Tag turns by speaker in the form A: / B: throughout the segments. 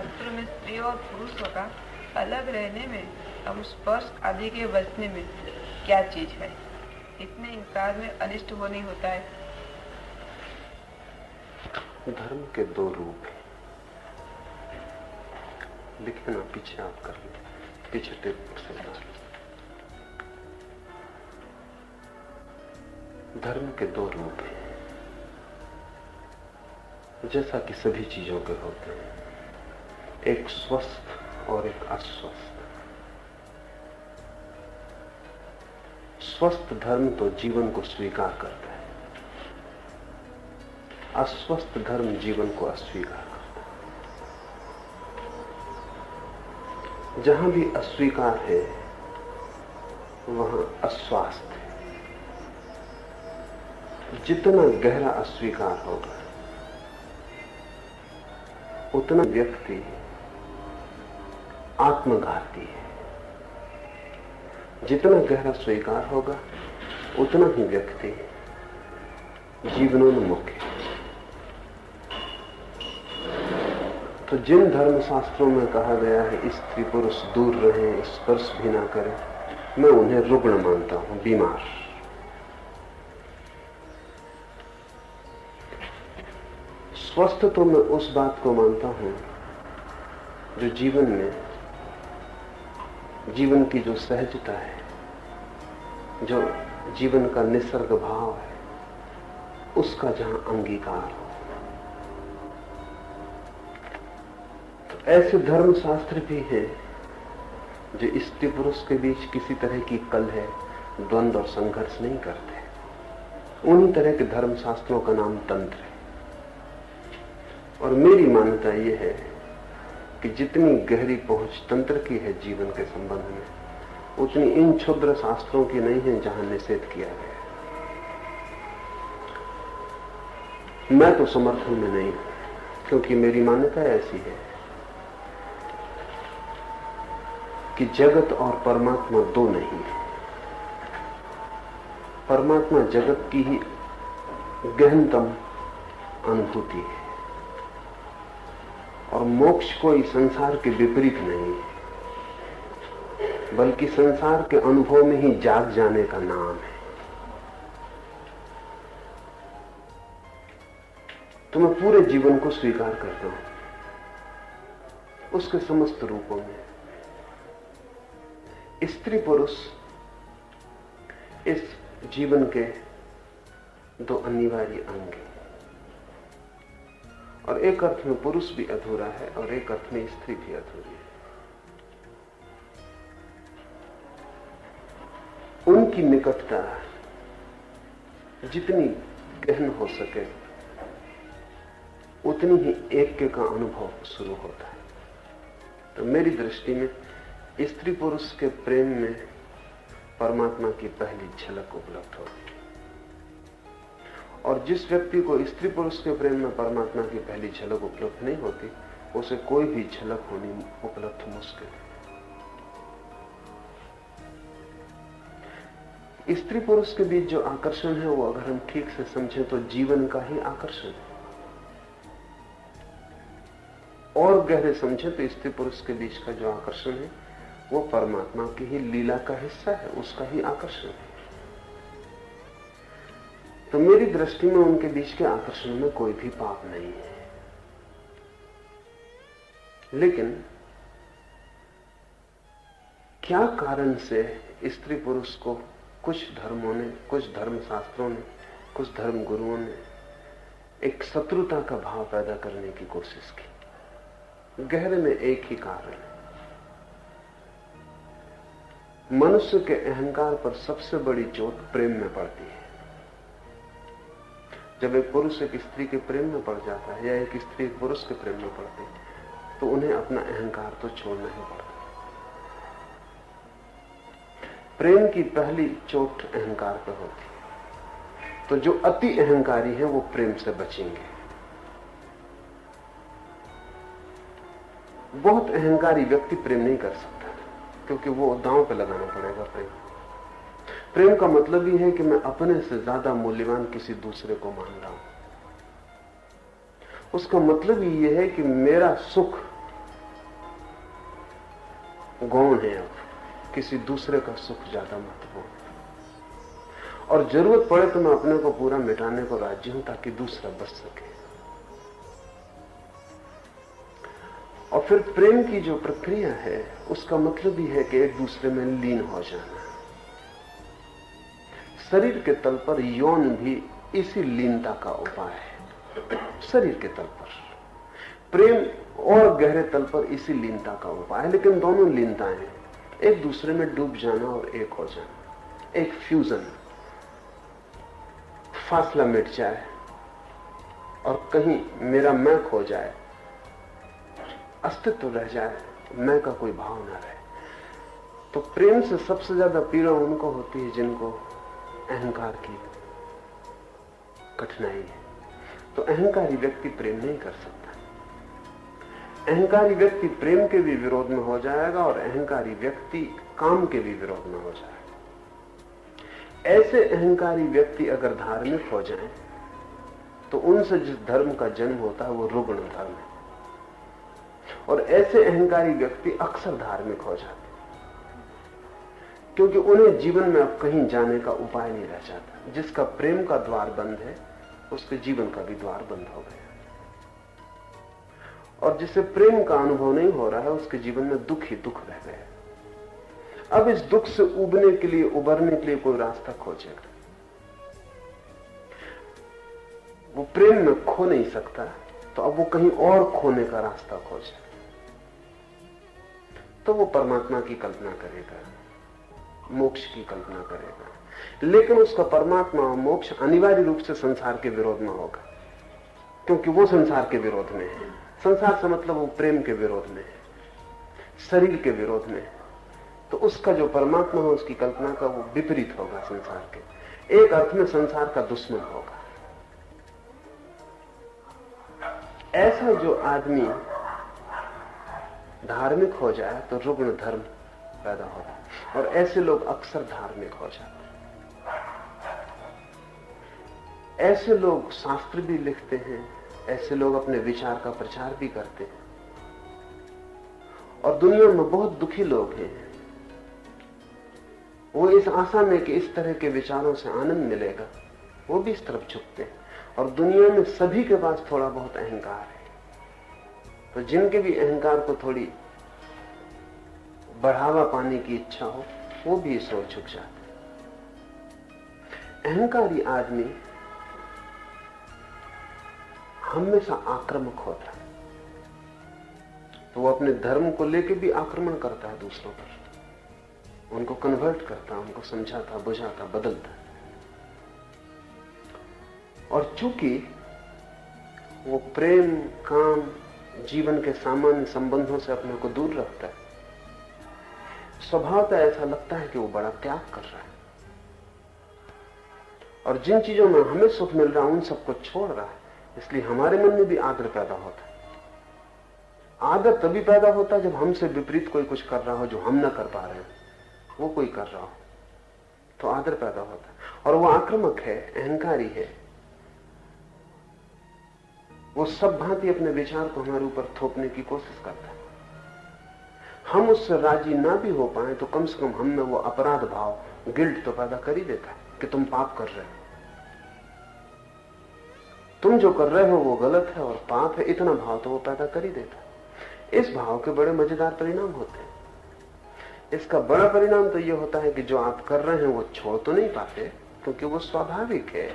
A: शास्त्रों में स्त्री और पुरुषों का अलग रहने में और स्पर्श आदि के बचने में क्या चीज है? इतने इनकार में अनिष्ट वो नहीं होता है?
B: धर्म के दो रूप हैं, लिखे ना, पीछे आप कर लो, पीछे टेप से डाल। धर्म के दो रूप हैं, जैसा कि सभी चीजों के होते हैं, एक स्वस्थ और एक अस्वस्थ। स्वस्थ धर्म तो जीवन को स्वीकार करता है, अस्वस्थ धर्म जीवन को अस्वीकार करता है। जहां भी अस्वीकार है वहां अस्वास्थ्य है। जितना गहरा अस्वीकार होगा उतना व्यक्ति आत्मघाती है, जितना गहरा स्वीकार होगा उतना ही व्यक्ति जीवनोन्मुख है। तो जिन धर्म शास्त्रों में कहा गया है स्त्री पुरुष दूर रहें, स्पर्श भी ना करें, मैं उन्हें रुग्ण मानता हूं, बीमार। स्वस्थ तो मैं उस बात को मानता हूं जो जीवन में, जीवन की जो सहजता है, जो जीवन का निसर्ग भाव है, उसका जहां अंगीकार हो। तो ऐसे धर्म शास्त्र भी हैं जो स्त्री पुरुष के बीच किसी तरह की कलह, द्वंद्व और संघर्ष नहीं करते। उन्हीं तरह के धर्म शास्त्रों का नाम तंत्र है। और मेरी मान्यता यह है कि जितनी गहरी पहुंच तंत्र की है जीवन के संबंध में, उतनी इन क्षुद्र शास्त्रों की नहीं है जहां निषेध किया गया। मैं तो समर्थन में नहीं हूं, क्योंकि मेरी मान्यता ऐसी है कि जगत और परमात्मा दो नहीं है। परमात्मा जगत की ही गहनतम अनुभूति है और मोक्ष कोई संसार के विपरीत नहीं है, बल्कि संसार के अनुभव में ही जाग जाने का नाम है। तो मैं पूरे जीवन को स्वीकार करता हूं, उसके समस्त रूपों में। स्त्री पुरुष इस जीवन के दो अनिवार्य अंग हैं, और एक अर्थ में पुरुष भी अधूरा है और एक अर्थ में स्त्री भी अधूरी है। उनकी निकटता जितनी गहन हो सके उतनी ही ऐक्य का अनुभव शुरू होता है। तो मेरी दृष्टि में स्त्री पुरुष के प्रेम में परमात्मा की पहली झलक उपलब्ध होती है, और जिस व्यक्ति को स्त्री पुरुष के प्रेम में परमात्मा की पहली झलक उपलब्ध नहीं होती, उसे कोई भी झलक होनी उपलब्ध मुश्किल है। स्त्री पुरुष के बीच जो आकर्षण है वो अगर हम ठीक से समझें तो जीवन का ही आकर्षण है, और गहरे समझें तो स्त्री पुरुष के बीच का जो आकर्षण है वो परमात्मा की ही लीला का हिस्सा है, उसका ही आकर्षण है। तो मेरी दृष्टि में उनके बीच के आकर्षण में कोई भी पाप नहीं है। लेकिन क्या कारण से स्त्री पुरुष को कुछ धर्मों ने, कुछ धर्म शास्त्रों ने, कुछ धर्म गुरुओं ने एक शत्रुता का भाव पैदा करने की कोशिश की? गहरे में एक ही कारण है। मनुष्य के अहंकार पर सबसे बड़ी चोट प्रेम में पड़ती है। जब एक पुरुष एक स्त्री के प्रेम में पड़ जाता है या एक स्त्री एक पुरुष के प्रेम में पड़ती है, तो उन्हें अपना अहंकार तो छोड़ना ही पड़ता है। प्रेम की पहली चोट अहंकार पर होती है। तो जो अति अहंकारी है वो प्रेम से बचेंगे। बहुत अहंकारी व्यक्ति प्रेम नहीं कर सकता, क्योंकि वो दांव पे लगाना पड़ेगा। प्रेम का मतलब ही है कि मैं अपने से ज्यादा मूल्यवान किसी दूसरे को मान रहा हूं। उसका मतलब ही यह है कि मेरा सुख गौण है। अब किसी दूसरे का सुख ज्यादा महत्वपूर्ण, और जरूरत पड़े तो मैं अपने को पूरा मिटाने को राजी हूं ताकि दूसरा बच सके। और फिर प्रेम की जो प्रक्रिया है उसका मतलब ही है कि एक दूसरे में लीन हो जाना। शरीर के तल पर यौन भी इसी लीनता का उपाय है। शरीर के तल पर प्रेम और गहरे तल पर इसी लीनता का उपाय है। लेकिन दोनों लीनताएं हैं, एक दूसरे में डूब जाना और एक हो जाना, एक फ्यूजन। फासला मिट जाए और कहीं मेरा मैं खो जाए, अस्तित्व रह जाए, मैं का कोई भाव ना रहे। तो प्रेम से सबसे ज्यादा पीड़ा उनको होती है जिनको अहंकार की कठिनाई है। तो अहंकारी व्यक्ति प्रेम नहीं कर सकता। अहंकारी व्यक्ति प्रेम के भी विरोध में हो जाएगा और अहंकारी व्यक्ति काम के भी विरोध में हो जाएगा। ऐसे अहंकारी व्यक्ति अगर धार्मिक हो जाएं तो उनसे जिस धर्म का जन्म होता है वो रुग्ण धर्म है, और ऐसे अहंकारी व्यक्ति अक्सर धार्मिक हो जाते क्योंकि उन्हें जीवन में अब कहीं जाने का उपाय नहीं रह जाता। जिसका प्रेम का द्वार बंद है उसके जीवन का भी द्वार बंद हो गया, और जिसे प्रेम का अनुभव नहीं हो रहा है उसके जीवन में दुख ही दुख रह गया। अब इस दुख से उबरने के लिए कोई रास्ता खोजेगा। वो प्रेम में खो नहीं सकता तो अब वो कहीं और खोने का रास्ता खोजे, तो वो परमात्मा की कल्पना करेगा, मोक्ष की कल्पना करेगा। लेकिन उसका परमात्मा और मोक्ष अनिवार्य रूप से संसार के विरोध में होगा, क्योंकि वो संसार के विरोध में है। संसार से मतलब वो प्रेम के विरोध में है, शरीर के विरोध में है। तो उसका जो परमात्मा है उसकी कल्पना का वो विपरीत होगा संसार के, एक अर्थ में संसार का दुश्मन होगा। ऐसा जो आदमी धार्मिक हो जाए तो रुग्ण धर्म पैदा होता है, और ऐसे लोग अक्सर धार्मिक हो जाते हैं। ऐसे लोग शास्त्र भी लिखते हैं, ऐसे लोग अपने विचार का प्रचार भी करते हैं, और दुनिया में बहुत दुखी लोग हैं। वो इस आशा में कि इस तरह के विचारों से आनंद मिलेगा वो भी इस तरफ झुकते हैं, और दुनिया में सभी के पास थोड़ा बहुत अहंकार है। तो जिनके भी अहंकार को थोड़ी बढ़ावा पाने की इच्छा हो वो भी इस ओर झुक जाते हैं। अहंकारी आदमी हमेशा आक्रामक होता है, तो वो अपने धर्म को लेकर भी आक्रमण करता है दूसरों पर, उनको कन्वर्ट करता, उनको समझाता, बुझाता, बदलता। और चूंकि वो प्रेम, काम, जीवन के सामान्य संबंधों से अपने को दूर रखता है, स्वभावतः ऐसा लगता है कि वो बड़ा त्याग कर रहा है, और जिन चीजों में हमें सुख मिल रहा है उन सबको छोड़ रहा है। इसलिए हमारे मन में भी आदर पैदा होता है। आदर तभी पैदा होता है जब हमसे विपरीत कोई कुछ कर रहा हो जो हम ना कर पा रहे हैं, वो कोई कर रहा हो तो आदर पैदा होता है। और वो आक्रामक है, अहंकारी है, वो सब भांति अपने विचार को हमारे ऊपर थोपने की कोशिश करता है। हम उससे राजी ना भी हो पाए तो कम से कम हम में वो अपराध भाव, गिल्ट तो पैदा कर ही देता है कि तुम पाप कर रहे हो, तुम जो कर रहे हो वो गलत है और पाप है, इतना भाव तो वो पैदा कर ही देता है। इस भाव के बड़े मजेदार परिणाम होते हैं। इसका बड़ा परिणाम तो ये होता है कि जो आप कर रहे हैं वो छोड़ तो नहीं पाते क्योंकि वो स्वाभाविक है,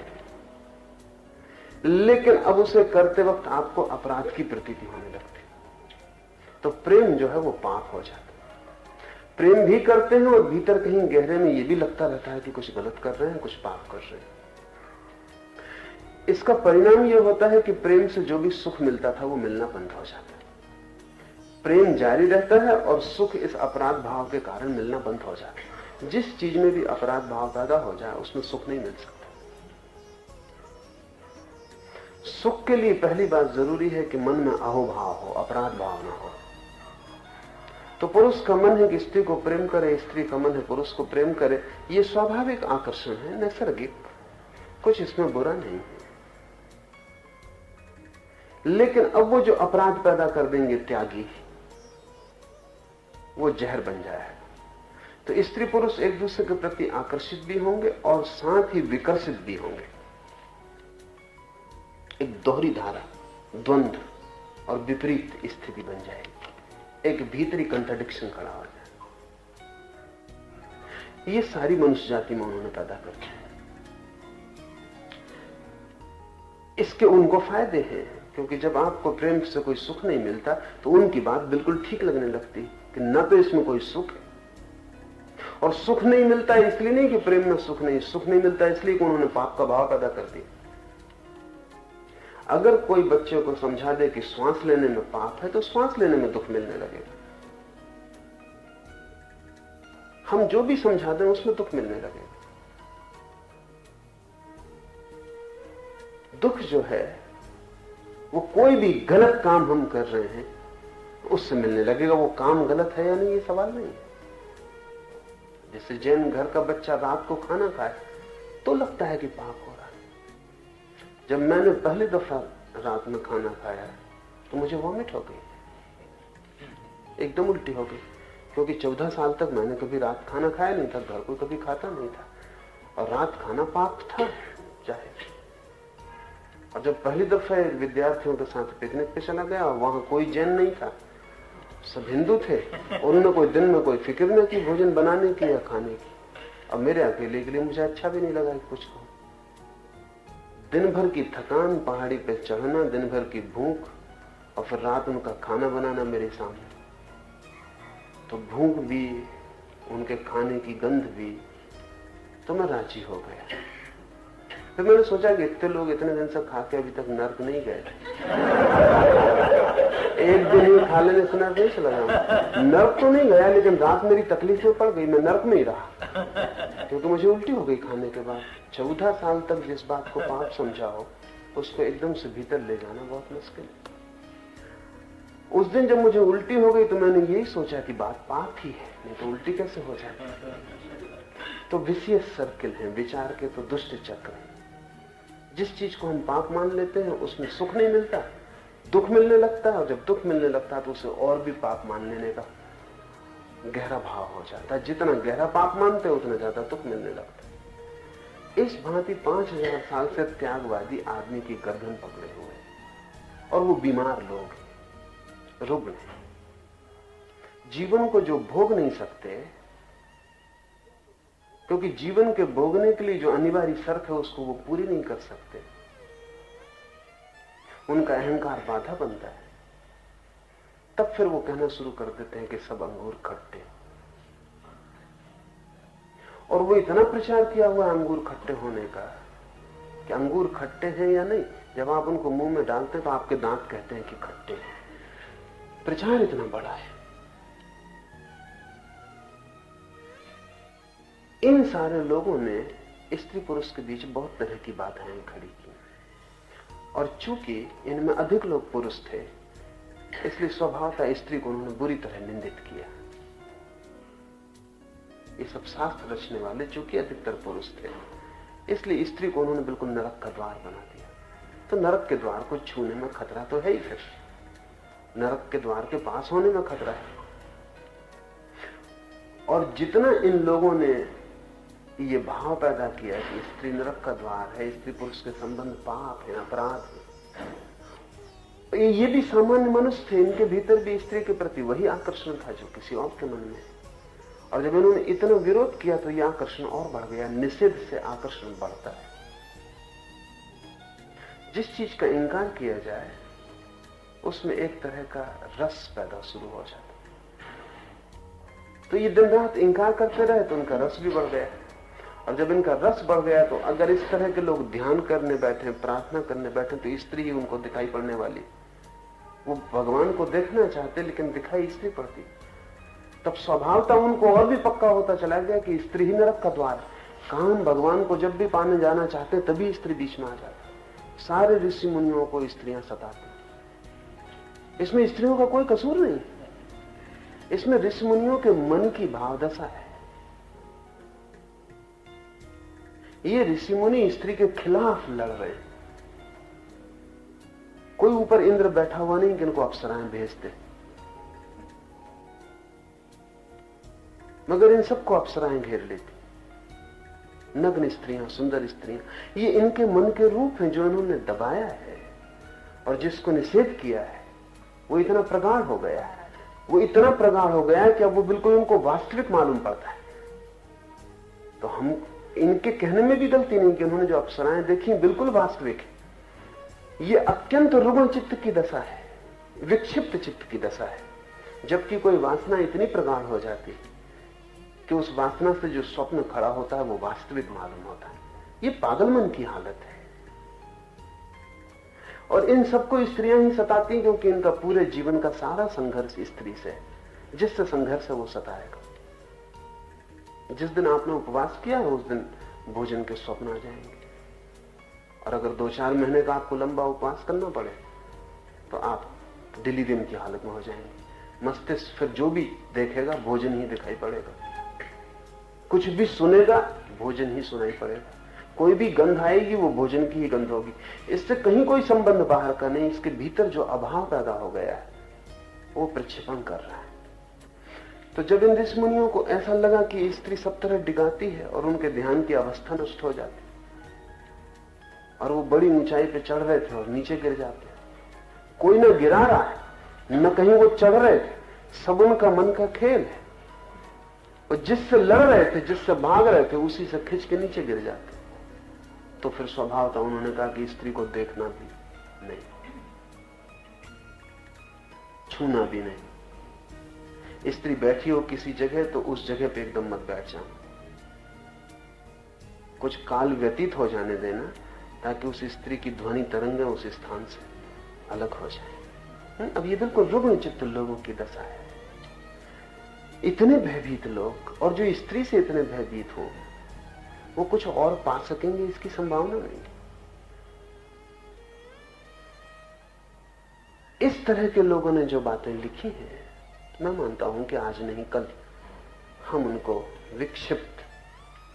B: लेकिन अब उसे करते वक्त आपको अपराध की प्रतीति होने लगती, तो प्रेम जो है वो पाप हो जाता है। प्रेम भी करते हैं और भीतर कहीं गहरे में ये भी लगता रहता है कि कुछ गलत कर रहे हैं, कुछ पाप कर रहे हैं। इसका परिणाम यह होता है कि प्रेम से जो भी सुख मिलता था वो मिलना बंद हो जाता है। प्रेम जारी रहता है और सुख इस अपराध भाव के कारण मिलना बंद हो जाता है। जिस चीज में भी अपराध भाव पैदा हो जाए उसमें सुख नहीं मिल सकता। सुख के लिए पहली बात जरूरी है कि मन में अहोभाव हो, अपराध भाव ना हो। तो पुरुष का मन है कि स्त्री को प्रेम करे, स्त्री का मन है पुरुष को प्रेम करे। ये स्वाभाविक आकर्षण है, नैसर्गिक, कुछ इसमें बुरा नहीं है। लेकिन अब वो जो अपराध पैदा कर देंगे त्यागी, वो जहर बन जाएगा। तो स्त्री पुरुष एक दूसरे के प्रति आकर्षित भी होंगे और साथ ही विकर्षित भी होंगे। एक दोहरी धारा, द्वंद्व और विपरीत स्थिति बन जाएगी, एक भीतरी कंट्राडिक्शन खड़ा हो जाए। ये सारी मनुष्य जाति में उन्होंने पैदा कर दिया। इसके उनको फायदे हैं, क्योंकि जब आपको प्रेम से कोई सुख नहीं मिलता तो उनकी बात बिल्कुल ठीक लगने लगती कि न तो इसमें कोई सुख है, और सुख नहीं मिलता इसलिए नहीं कि प्रेम में सुख नहीं मिलता इसलिए कि उन्होंने पाप का भाव पैदा कर दिया। अगर कोई बच्चे को समझा दे कि श्वास लेने में पाप है तो श्वास लेने में दुख मिलने लगेगा। हम जो भी समझा दें उसमें दुख मिलने लगेगा। दुख जो है वो कोई भी गलत काम हम कर रहे हैं उससे मिलने लगेगा। वो काम गलत है या नहीं ये सवाल नहीं है। जैसे जैन घर का बच्चा रात को खाना खाए तो लगता है कि पाप हो रहा है। जब मैंने पहली दफा रात में खाना खाया तो मुझे वॉमिट हो गई, एकदम उल्टी हो गई, क्योंकि 14 साल तक मैंने कभी रात खाना खाया नहीं था, घर को कभी खाता नहीं था, और रात खाना पाप था चाहे। और जब पहली दफा विद्यार्थियों के साथ पिकनिक पे चला गया और वहां कोई जैन नहीं था, सब हिंदू थे, और उन्होंने कोई दिन में कोई फिक्र नहीं की भोजन बनाने की या खाने की। अब मेरे अकेले के लिए मुझे अच्छा भी नहीं लगा कि कुछ कहूं। दिन भर की थकान, पहाड़ी पे चढ़ना, दिन भर की भूख, और फिर रात उनका खाना बनाना मेरे सामने, तो भूख भी, उनके खाने की गंध भी, तो मैं राजी हो गया। फिर मैंने सोचा कि इतने लोग इतने दिन से खा के अभी तक नर्क नहीं गए, एक दिन ही खा लेने से नर्क नहीं चला जाऊंगा। नर्क तो नहीं गया, लेकिन रात मेरी तकलीफ में पड़ गई, मैं नर्क में ही रहा, क्योंकि मुझे उल्टी हो गई खाने के बाद। 14 साल तक जिस बात को पाप समझा हो उसको एकदम से भीतर ले जाना बहुत मुश्किल है। उस दिन जब मुझे उल्टी हो गई तो मैंने यही सोचा कि बात पाप ही है, नहीं तो उल्टी कैसे हो जाए। तो विशियस सर्किल है विचार के, तो दुष्ट चक्र है। जिस चीज को हम पाप मान लेते हैं उसमें सुख नहीं मिलता, दुख मिलने लगता है, और जब दुख मिलने लगता है तो उसे और भी पाप मान लेने का गहरा भाव हो जाता है। जितना गहरा पाप मानते हैं उतना ज्यादा दुख मिलने लगता है। इस भांति 5000 साल से त्यागवादी आदमी की गर्दन पकड़े हुए, और वो बीमार लोग, रुग्ण, जीवन को जो भोग नहीं सकते, क्योंकि जीवन के भोगने के लिए जो अनिवार्य शर्त है उसको वो पूरी नहीं कर सकते, उनका अहंकार बाधा बनता है। तब फिर वो कहना शुरू कर देते हैं कि सब अंगूर खट्टे, और वो इतना प्रचार किया हुआ अंगूर खट्टे होने का कि अंगूर खट्टे हैं या नहीं, जब आप उनको मुंह में डालते हैं तो आपके दांत कहते हैं कि खट्टे हैं। प्रचार इतना बड़ा है। इन सारे लोगों ने स्त्री पुरुष के बीच बहुत तरह की बाधाएं खड़ी की, और चूंकि इनमें अधिक लोग पुरुष थे इसलिए स्वभावतः स्त्री को उन्होंने बुरी तरह निंदित किया। ये सब शास्त्र रचने वाले चूंकि अधिकतर पुरुष थे इसलिए स्त्री को उन्होंने बिल्कुल नरक का द्वार बना दिया। तो नरक के द्वार को छूने में खतरा तो है ही, फिर नरक के द्वार के पास होने में खतरा है। और जितना इन लोगों ने ये भाव पैदा किया कि स्त्री नरक का द्वार है, स्त्री पुरुष के संबंध पाप है, अपराध है, ये भी सामान्य मनुष्य थे, इनके भीतर भी स्त्री के प्रति वही आकर्षण था जो किसी और के मन में। और जब इन्होंने इतना विरोध किया तो यह आकर्षण और बढ़ गया। निषेध से आकर्षण बढ़ता है। जिस चीज का इंकार किया जाए उसमें एक तरह का रस पैदा शुरू हो जाता है। तो ये दिन रात इंकार करते रहे तो उनका रस भी बढ़ गया, और जब इनका रस बढ़ गया तो अगर इस तरह के लोग ध्यान करने बैठे, प्रार्थना करने बैठे, तो स्त्री ही उनको दिखाई पड़ने वाली। वो भगवान को देखना चाहते लेकिन दिखाई स्त्री पड़ती। तब स्वभावतः उनको और भी पक्का होता चला गया कि स्त्री ही नरक का द्वार। काम भगवान को जब भी पाने जाना चाहते तभी स्त्री बीच में आ जाती। सारे ऋषि मुनियों को स्त्रियां सताती। इसमें स्त्रियों का कोई कसूर नहीं, इसमें ऋषि मुनियों के मन की भावदशा है। ये ऋषि मुनि स्त्री के खिलाफ लड़ रहे हैं। कोई ऊपर इंद्र बैठा हुआ नहीं कि इनको अप्सराएं भेजते। मगर इन सबको अप्सराएं घेर लेती, नग्न स्त्रियां, सुंदर स्त्रियां। ये इनके मन के रूप हैं जो इन्होंने दबाया है, और जिसको निषेध किया है वो इतना प्रगाढ़ हो गया है, वो इतना प्रगाढ़ हो गया है कि अब वो बिल्कुल उनको वास्तविक मालूम पड़ता है। तो हम इनके कहने में भी गलती नहीं कि उन्होंने जो अप्सराएं देखी बिल्कुल वास्तविक है। ये अत्यंत रुग्ण चित्त की दशा है, विक्षिप्त चित्त की दशा है। जबकि कोई वासना इतनी प्रगाढ़ हो जाती कि उस वासना से जो स्वप्न खड़ा होता है वो वास्तविक मालूम होता है। ये पागल मन की हालत है। और इन सबको स्त्रियां ही सताती हैं, क्योंकि इनका पूरे जीवन का सारा संघर्ष स्त्री से है। जिससे संघर्ष है वो सताएगा। जिस दिन आपने उपवास किया है उस दिन भोजन के स्वप्न आ जाएंगे। और अगर 2-4 महीने का आपको लंबा उपवास करना पड़े तो आप डिलीरियम की हालत में हो जाएंगे। मस्तिष्क फिर जो भी देखेगा भोजन ही दिखाई पड़ेगा, कुछ भी सुनेगा भोजन ही सुनाई पड़ेगा, कोई भी गंध आएगी वो भोजन की ही गंध होगी। इससे कहीं कोई संबंध बाहर का नहीं, इसके भीतर जो अभाव पैदा हो गया है वो प्रक्षेपण कर रहा है। तो जब इन ऋषि मुनियों को ऐसा लगा कि स्त्री सब तरह डिगाती है और उनके ध्यान की अवस्था नष्ट हो जाती, और वो बड़ी ऊंचाई पे चढ़ रहे थे और नीचे गिर जाते, कोई न गिरा रहा है न कहीं वो चढ़ रहे थे, सब उनका मन का खेल है। और जिससे लड़ रहे थे, जिससे भाग रहे थे, उसी से खिंच के नीचे गिर जाते। तो फिर स्वभाव था, उन्होंने कहा कि स्त्री को देखना भी नहीं, छूना भी नहीं। स्त्री बैठी हो किसी जगह तो उस जगह पे एकदम मत बैठ जाओ, कुछ काल व्यतीत हो जाने देना, ताकि उस स्त्री की ध्वनि तरंगें उस स्थान से अलग हो जाए। अब ये बिल्कुल रुग्ण चित्त लोगों की दशा है। इतने भयभीत लोग, और जो स्त्री से इतने भयभीत हो, वो कुछ और पा सकेंगे इसकी संभावना नहीं। इस तरह के लोगों ने जो बातें लिखी हैं, मैं मानता हूं कि आज नहीं कल हम उनको विक्षिप्त,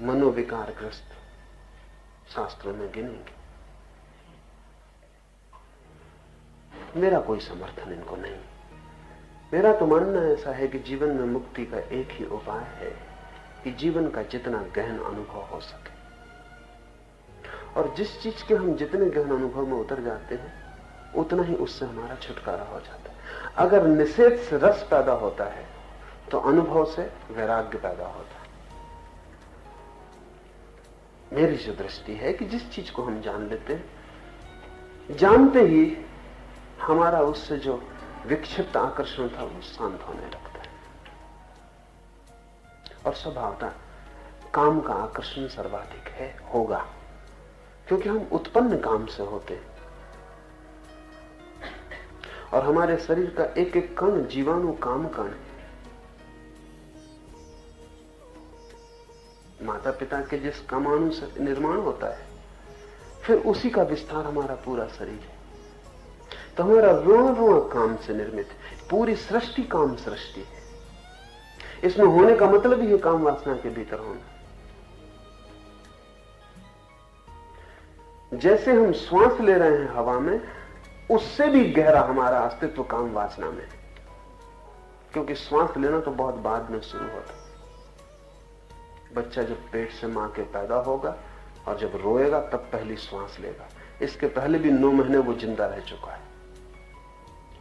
B: मनोविकारग्रस्त शास्त्रों में गिनेंगे। मेरा कोई समर्थन इनको नहीं। मेरा तो मानना ऐसा है कि जीवन में मुक्ति का एक ही उपाय है कि जीवन का जितना गहन अनुभव हो सके, और जिस चीज के हम जितने गहन अनुभव में उतर जाते हैं उतना ही उससे हमारा छुटकारा हो जाता है। अगर निषेध से रस पैदा होता है तो अनुभव से वैराग्य पैदा होता है। मेरी जो दृष्टि है कि जिस चीज को हम जान लेते हैं, जानते ही हमारा उससे जो विक्षिप्त आकर्षण था वो शांत होने लगता है। और स्वभावतः काम का आकर्षण सर्वाधिक है, होगा, क्योंकि हम उत्पन्न काम से होते हैं और हमारे शरीर का एक एक कण जीवाणु काम कण है। माता पिता के जिस कामाणु से निर्माण होता है, फिर उसी का विस्तार हमारा पूरा शरीर है। तो हमारा रोण रोण काम से निर्मित है, पूरी सृष्टि काम सृष्टि है। इसमें होने का मतलब ही है काम वासना के भीतर होना। जैसे हम श्वास ले रहे हैं हवा में, उससे भी गहरा हमारा अस्तित्व काम वासना में है, क्योंकि श्वास लेना तो बहुत बाद में शुरू होता। बच्चा जब पेट से मां के पैदा होगा और जब रोएगा तब पहली श्वास लेगा। इसके पहले भी 9 महीने वो जिंदा रह चुका है,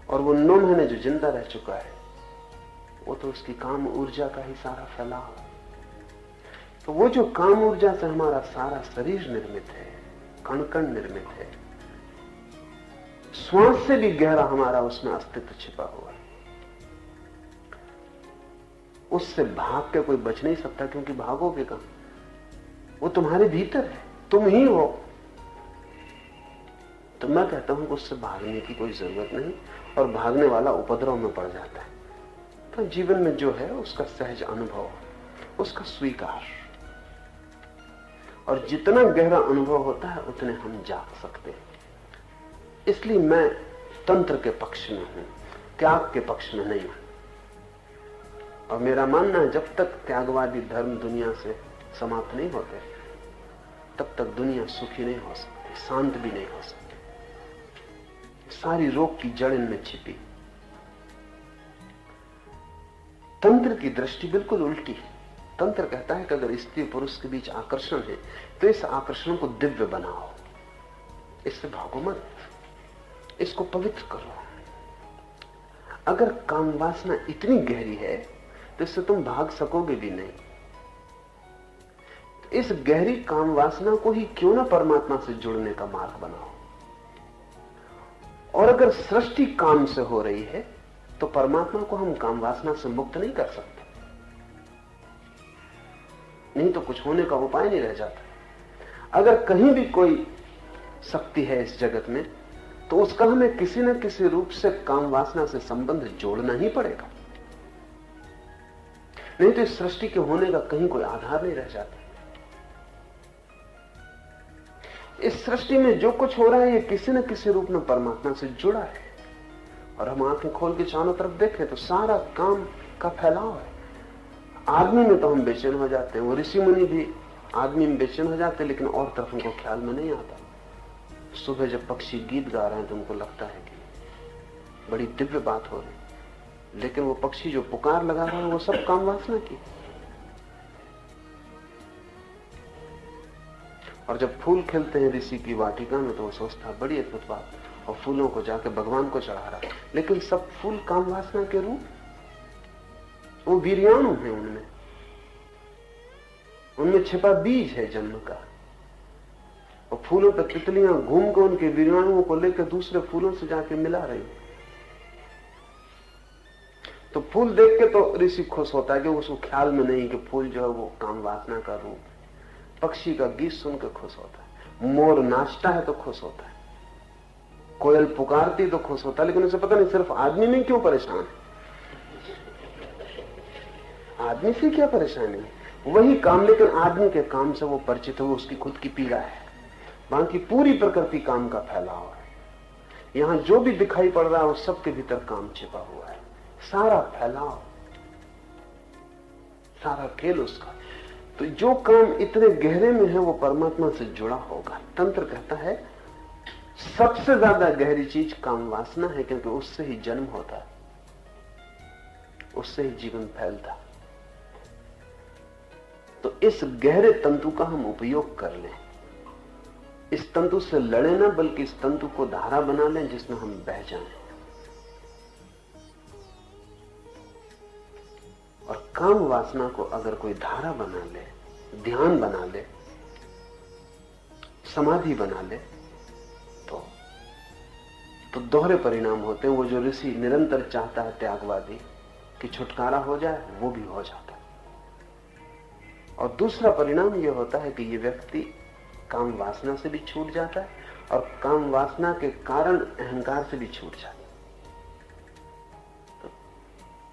B: और वो 9 महीने जो जिंदा रह चुका है वो तो उसकी काम ऊर्जा का ही सारा फैलाव है। तो वो जो काम ऊर्जा से हमारा सारा शरीर निर्मित है, कण कण निर्मित है, श्वास से भी गहरा हमारा उसमें अस्तित्व छिपा हुआ है। उससे भाग के कोई बच नहीं सकता, क्योंकि भागोगे कहां? वो तुम्हारे भीतर है, तुम ही हो। तो मैं कहता हूं कि उससे भागने की कोई जरूरत नहीं, और भागने वाला उपद्रव में पड़ जाता है। तो जीवन में जो है उसका सहज अनुभव, उसका स्वीकार, और जितना गहरा अनुभव होता है उतने हम जाग सकते हैं। इसलिए मैं तंत्र के पक्ष में हूं, त्याग के पक्ष में नहीं हूं। और मेरा मानना है जब तक त्यागवादी धर्म दुनिया से समाप्त नहीं होते तब तक दुनिया सुखी नहीं हो सकती, शांत भी नहीं हो सकती। सारी रोग की जड़ इनमें छिपी। तंत्र की दृष्टि बिल्कुल उल्टी है। तंत्र कहता है कि अगर स्त्री पुरुष के बीच आकर्षण है तो इस आकर्षण को दिव्य बनाओ, इससे भागो मत, इसको पवित्र करो। अगर काम वासना इतनी गहरी है तो इससे तुम भाग सकोगे भी नहीं। तो इस गहरी काम वासना को ही क्यों ना परमात्मा से जुड़ने का मार्ग बनाओ। और अगर सृष्टि काम से हो रही है तो परमात्मा को हम काम वासना से मुक्त नहीं कर सकते, नहीं तो कुछ होने का उपाय नहीं रह जाता। अगर कहीं भी कोई शक्ति है इस जगत में तो उसका हमें किसी न किसी रूप से काम वासना से संबंध जोड़ना ही पड़ेगा, नहीं तो इस सृष्टि के होने का कहीं कोई आधार नहीं रह जाता। इस सृष्टि में जो कुछ हो रहा है ये किसी न किसी रूप में परमात्मा से जुड़ा है। और हम आंखें खोल के चारों तरफ देखें तो सारा काम का फैलाव है। आदमी में तो हम बेचैन हो जाते हैं, वो ऋषि मुनि भी आदमी में बेचैन हो जाते हैं, लेकिन और तरफ उनको ख्याल में नहीं आता। सुबह जब पक्षी गीत गा रहे हैं तो उनको लगता है कि बड़ी दिव्य बात हो रही, लेकिन वो पक्षी जो पुकार लगा रहा है वो सब काम वासना की। और जब फूल खिलते हैं ऋषि की वाटिका में तो वो सोचता है बड़ी अद्भुत बात, और फूलों को जाके भगवान को चढ़ा रहा है, लेकिन सब फूल काम वासना के रूप, वो वीर्याणु है, उनमें छिपा बीज है जन्म का। और फूलों पर तितलियां घूम कर उनके वीर्याणुओं को लेकर दूसरे फूलों से जाके मिला रही। तो फूल देख के तो ऋषि खुश होता है कि उसको ख्याल में नहीं कि फूल जो है वो काम वासना का रूप है। पक्षी का गीत सुनकर खुश होता है, मोर नाचता है तो खुश होता है, कोयल पुकारती तो खुश होता है, लेकिन उसे पता नहीं सिर्फ आदमी में क्यों परेशान है। आदमी से क्या परेशानी है, वही काम, लेकिन आदमी के काम से वो परिचित है, वो उसकी खुद की पीड़ा है। बाकी पूरी प्रकृति काम का फैलाव है। यहां जो भी दिखाई पड़ रहा है वो सबके भीतर काम छिपा हुआ है। सारा फैलाव, सारा खेल उसका। तो जो काम इतने गहरे में है वो परमात्मा से जुड़ा होगा। तंत्र कहता है सबसे ज्यादा गहरी चीज काम वासना है, क्योंकि उससे ही जन्म होता है, उससे ही जीवन फैलता है। तो इस गहरे तंतु का हम उपयोग कर लें, इस तंतु से लड़े ना, बल्कि इस तंतु को धारा बना लें जिसमें हम बह जाएं। और काम वासना को अगर कोई धारा बना ले, ध्यान बना ले, समाधि बना ले, तो दोहरे परिणाम होते हैं। वो जो ऋषि निरंतर चाहता है त्यागवादी कि छुटकारा हो जाए, वो भी हो जाता है। और दूसरा परिणाम यह होता है कि ये व्यक्ति काम वासना से भी छूट जाता है, और काम वासना के कारण अहंकार से भी छूट जाता है। तो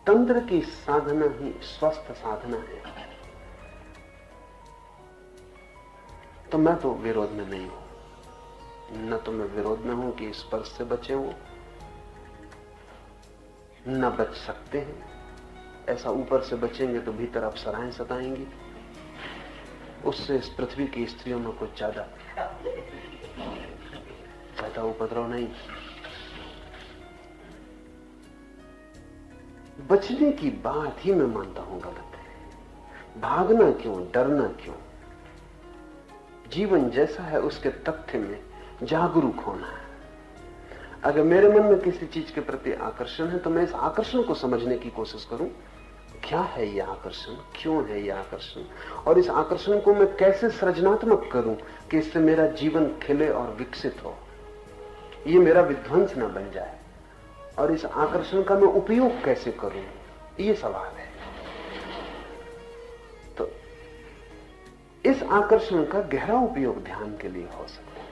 B: तंत्र की साधना ही स्वस्थ साधना है। तो मैं तो विरोध में नहीं हूं, न तो मैं विरोध में हूं कि स्पर्श से बचे वो, न बच सकते हैं। ऐसा ऊपर से बचेंगे तो भीतर अप्सराएं सताएंगी, उससे इस पृथ्वी की स्त्रियों में कुछ ज्यादा उपद्रव नहीं। बचने की बात ही मैं मानता हूं गलत है। भागना क्यों, डरना क्यों? जीवन जैसा है उसके तथ्य में जागरूक होना है। अगर मेरे मन में किसी चीज के प्रति आकर्षण है तो मैं इस आकर्षण को समझने की कोशिश करूं, क्या है यह आकर्षण, क्यों है यह आकर्षण, और इस आकर्षण को मैं कैसे सृजनात्मक करूं कि इससे मेरा जीवन खिले और विकसित हो, ये मेरा विध्वंस न बन जाए, और इस आकर्षण का मैं उपयोग कैसे करूं, ये सवाल है। तो इस आकर्षण का गहरा उपयोग ध्यान के लिए हो सकता है।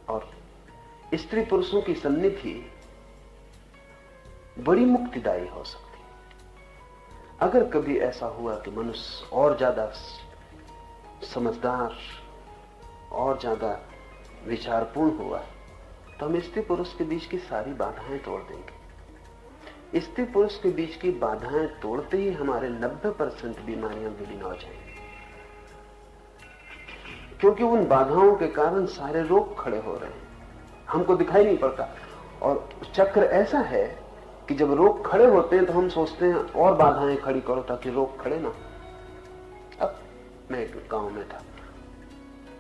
B: और स्त्री पुरुषों की सन्निधि बड़ी मुक्तिदायी हो सकती है। अगर कभी ऐसा हुआ कि मनुष्य और ज्यादा समझदार और ज्यादा विचारपूर्ण हुआ तो हम स्त्री पुरुष के बीच की सारी बाधाएं तोड़ देंगे। स्त्री पुरुष के बीच की बाधाएं तोड़ते ही हमारे 90% बीमारियां विलीन हो जाएंगी, क्योंकि उन बाधाओं के कारण सारे रोग खड़े हो रहे हैं, हमको दिखाई नहीं पड़ता। और चक्र ऐसा है कि जब रोग खड़े होते हैं तो हम सोचते हैं और बाधाएं खड़ी करो ताकि रोग खड़े ना। अब मैं एक गांव में था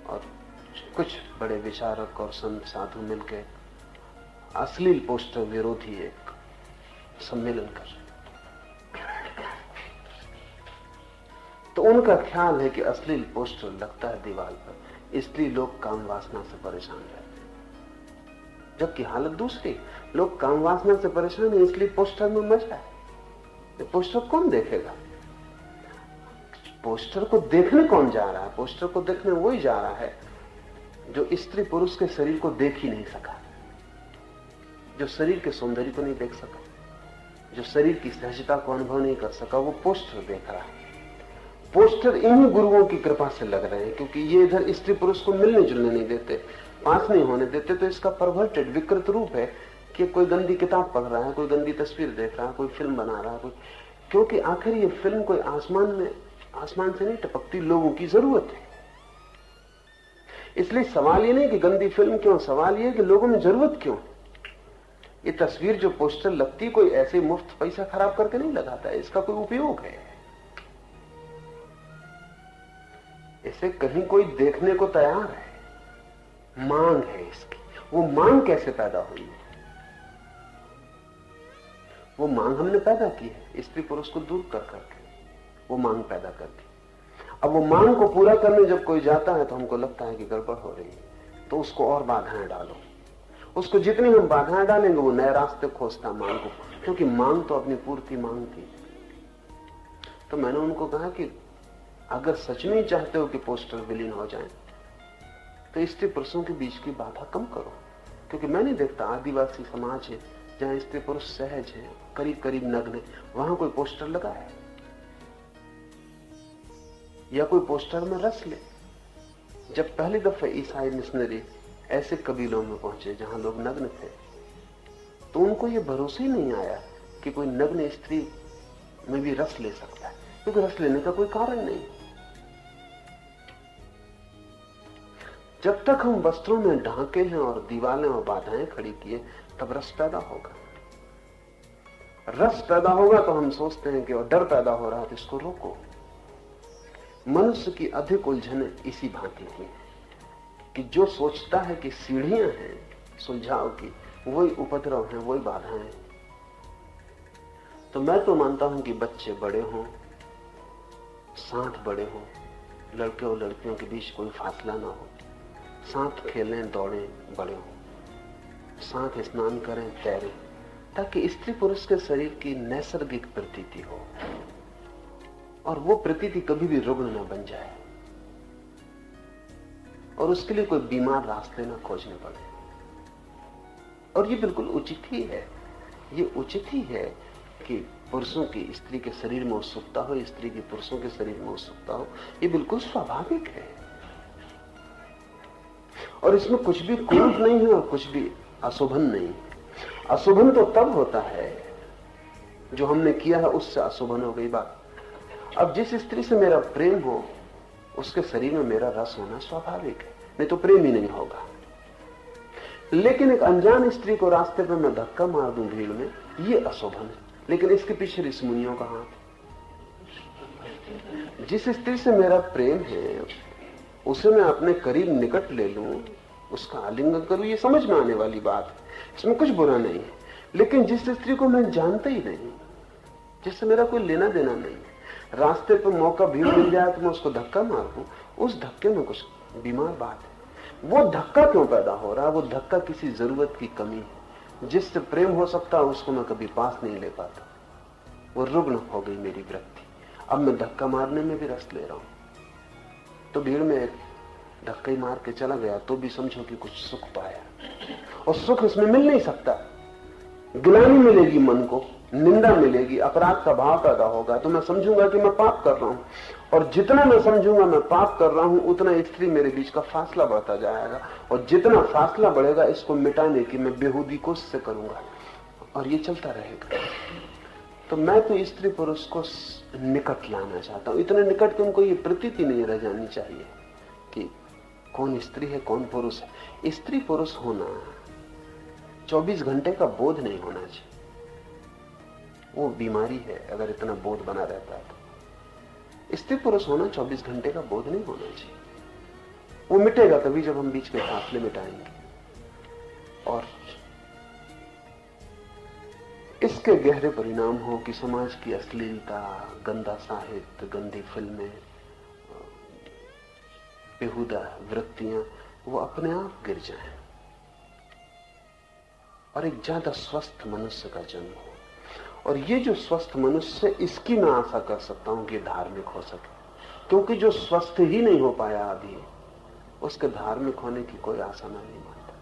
B: और कुछ बड़े विचारक और संत साधु मिलकर अश्लील पोस्टर विरोधी एक सम्मेलन कर रहे। तो उनका ख्याल है कि अश्लील पोस्टर लगता है दीवार पर इसलिए लोग काम वासना से परेशान रहते हैं, जबकि हालत दूसरी, लोग काम वासना से परेशान है इसलिए पोस्टर में मजा है। ये पोस्टर कौन देखेगा? पोस्टर को देखने कौन जा रहा है? पोस्टर को देखने वही जा रहा है जो स्त्री पुरुष के शरीर को देख ही नहीं सका, जो शरीर के सौंदर्य को नहीं देख सका, जो शरीर की सहजता को अनुभव नहीं कर सका, वो पोस्टर देख रहा है। पोस्टर इन्हीं गुरुओं की कृपा से लग रहे हैं, क्योंकि ये इधर स्त्री पुरुष को मिलने जुलने नहीं देते, पास नहीं होने देते। तो इसका परवर्टेड विकृत रूप है कि कोई गंदी किताब पढ़ रहा है, कोई गंदी तस्वीर देख रहा है, कोई फिल्म बना रहा है, कोई, क्योंकि आखिर ये फिल्म कोई आसमान से नहीं टपकती, लोगों की जरूरत है। इसलिए सवाल ये नहीं कि गंदी फिल्म क्यों, सवाल ये कि लोगों में जरूरत क्यों। ये तस्वीर जो पोस्टर लगती कोई ऐसे मुफ्त पैसा खराब करके नहीं लगाता है, इसका कोई उपयोग है। इसे कहीं कोई देखने को तैयार है, मांग है इसकी। वो मांग कैसे पैदा हुई है? वो मांग हमने पैदा की है स्त्री पुरुष को दूर कर करके, वो मांग पैदा करके। अब वो मांग को पूरा करने जब कोई जाता है तो हमको लगता है कि गड़बड़ हो रही है, तो उसको और बाधाएं डालो। उसको जितनी हम बाधाएं डालेंगे वो नए रास्ते खोजता मांग को, क्योंकि मांग तो अपनी पूर्ति मांग थी। तो मैंने उनको कहा कि अगर सच में चाहते हो कि पोस्टर विलीन हो जाए तो स्त्री पुरुषों के बीच की बाधा कम करो, क्योंकि मैं नहीं देखता आदिवासी समाज है जहां स्त्री पुरुष सहज है, करीब करीब नग्न है, वहां कोई पोस्टर लगा है या कोई पोस्टर में रस ले। जब पहली दफे ईसाई मिशनरी ऐसे कबीलों में पहुंचे जहां लोग नग्न थे, तो उनको यह भरोसा ही नहीं आया कि कोई नग्न स्त्री में भी रस ले सकता है, क्योंकि रस लेने का कोई कारण नहीं। जब तक हम वस्त्रों में ढांके हैं और दीवारें और बाधाएं खड़ी किए, तब रस पैदा होगा। रस पैदा होगा तो हम सोचते हैं कि और डर पैदा हो रहा है तो इसको रोको। मनुष्य की अधिक उलझने इसी भांति की कि जो सोचता है कि सीढ़ियां हैं सुलझाव की, वही उपद्रव हैं, वही बाधाएं हैं। तो मैं तो मानता हूं कि बच्चे बड़े हों, साथ बड़े हों, लड़के और लड़कियों के बीच कोई फासला ना हो, साथ खेलें दौड़ें बड़े हों, साथ स्नान करें तैरें, ताकि स्त्री पुरुष के शरीर की नैसर्गिक प्रतीति हो और वो प्रतीति कभी भी रुग्ण न बन जाए और उसके लिए कोई बीमार रास्ते न खोजने पड़े। और ये बिल्कुल उचित ही है, ये उचित ही है कि पुरुषों की स्त्री के शरीर में उत्सुकता हो, स्त्री की पुरुषों के शरीर में उत्सुकता हो, ये बिल्कुल स्वाभाविक है और इसमें कुछ भी क्रूर नहीं है और कुछ भी अशोभन नहीं। अशोभन तो तब होता है जो हमने किया है उससे अशोभन हो गई बात। अब जिस स्त्री से मेरा प्रेम हो उसके शरीर में मेरा रस होना स्वाभाविक है, नहीं तो प्रेम ही नहीं होगा। लेकिन एक अनजान स्त्री को रास्ते पे मैं धक्का मार दूं भीड़ में, ये अशोभन है। लेकिन इसके पीछे ऋषि मुनियों का हाथ। जिस स्त्री से मेरा प्रेम है उसे मैं अपने करीब निकट ले लूं, उसका आलिंगन करूं, ये समझ में आने वाली बात है, इसमें कुछ बुरा नहीं है। लेकिन जिस स्त्री को मैं जानता ही नहीं, जिससे मेरा कोई लेना देना नहीं, रास्ते पर मौका भीड़ मिल जाए तो मैं उसको धक्का मार दूं, उस धक्के में कुछ बीमार बात है। वो धक्का क्यों पैदा हो रहा है? वो धक्का किसी जरूरत की कमी है। जिससे प्रेम हो सकता है उसको मैं कभी पास नहीं ले पाता। वो रुग्ण हो गई मेरी वृत्ति। अब मैं धक्का मारने में भी रस ले रहा हूं। तो भीड़ में धक्का ही मार के चला गया तो भी समझो कि कुछ सुख पाया, और सुख इसमें मिल नहीं सकता। गिलानी मिलेगी मन को, निंदा मिलेगी, अपराध का भाव पैदा होगा, तो मैं समझूंगा कि मैं पाप कर रहा हूं, और जितना मैं समझूंगा मैं पाप कर रहा हूं उतना स्त्री मेरे बीच का फासला बढ़ता जाएगा, और जितना फासला बढ़ेगा इसको मिटाने की मैं बेहूदी कोशिश करूंगा, और ये चलता रहेगा। तो मैं तो स्त्री पुरुष को निकट लाना चाहता हूं, इतने निकट कि उनको ये प्रतीति नहीं रह जानी चाहिए कि कौन स्त्री है कौन पुरुष है। स्त्री पुरुष होना 24 घंटे का बोध नहीं होना चाहिए। वो बीमारी है अगर इतना बोध बना रहता है तो। स्त्री पुरुष होना 24 घंटे का बोध नहीं होना चाहिए। वो मिटेगा तभी जब हम बीच में फासले मिटाएंगे। और इसके गहरे परिणाम हो कि समाज की अश्लीलता, गंदा साहित्य, गंदी फिल्में, बेहुदा वृत्तियां वो अपने आप गिर जाएं और एक ज्यादा स्वस्थ मनुष्य का जन्म हो। और ये जो स्वस्थ मनुष्य, इसकी मैं आशा कर सकता हूं कि धार्मिक हो सके, क्योंकि जो स्वस्थ ही नहीं हो पाया अभी, उसके धार्मिक होने की कोई आशा मैं नहीं मानता।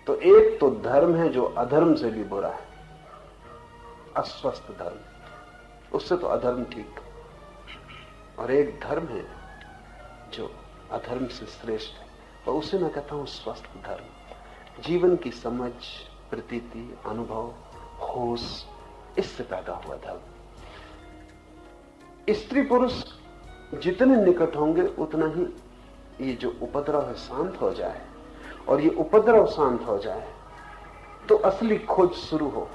B: तो एक तो धर्म है जो अधर्म से भी बुरा है, अस्वस्थ धर्म, उससे तो अधर्म ठीक। और एक धर्म है जो अधर्म से श्रेष्ठ है, और उसे मैं कहता हूं स्वस्थ धर्म। जीवन की समझ, प्रतीति, अनुभव, होश, इससे पैदा हुआ धर्म। स्त्री पुरुष जितने निकट होंगे उतना ही ये जो उपद्रव है शांत हो जाए, और ये उपद्रव शांत हो जाए तो असली खोज शुरू हो।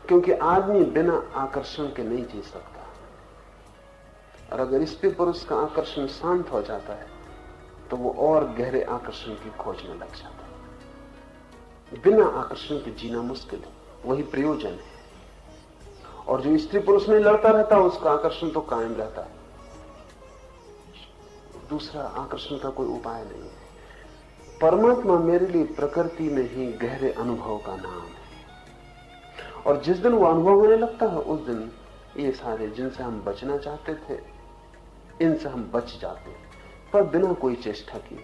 B: क्योंकि आदमी बिना आकर्षण के नहीं जी सकता, और अगर स्त्री पुरुष का आकर्षण शांत हो जाता है तो वो और गहरे आकर्षण की खोज में लग जाता है। बिना आकर्षण के जीना मुश्किल है, वही प्रयोजन है। और जो स्त्री पुरुष में लड़ता रहता है उसका आकर्षण तो कायम रहता है, दूसरा आकर्षण का कोई उपाय नहीं है। परमात्मा मेरे लिए प्रकृति में ही गहरे अनुभव का नाम है, और जिस दिन वो अनुभव होने लगता है उस दिन ये सारे जिनसे हम बचना चाहते थे इनसे हम बच जाते हैं, पर बिना कोई चेष्टा किए।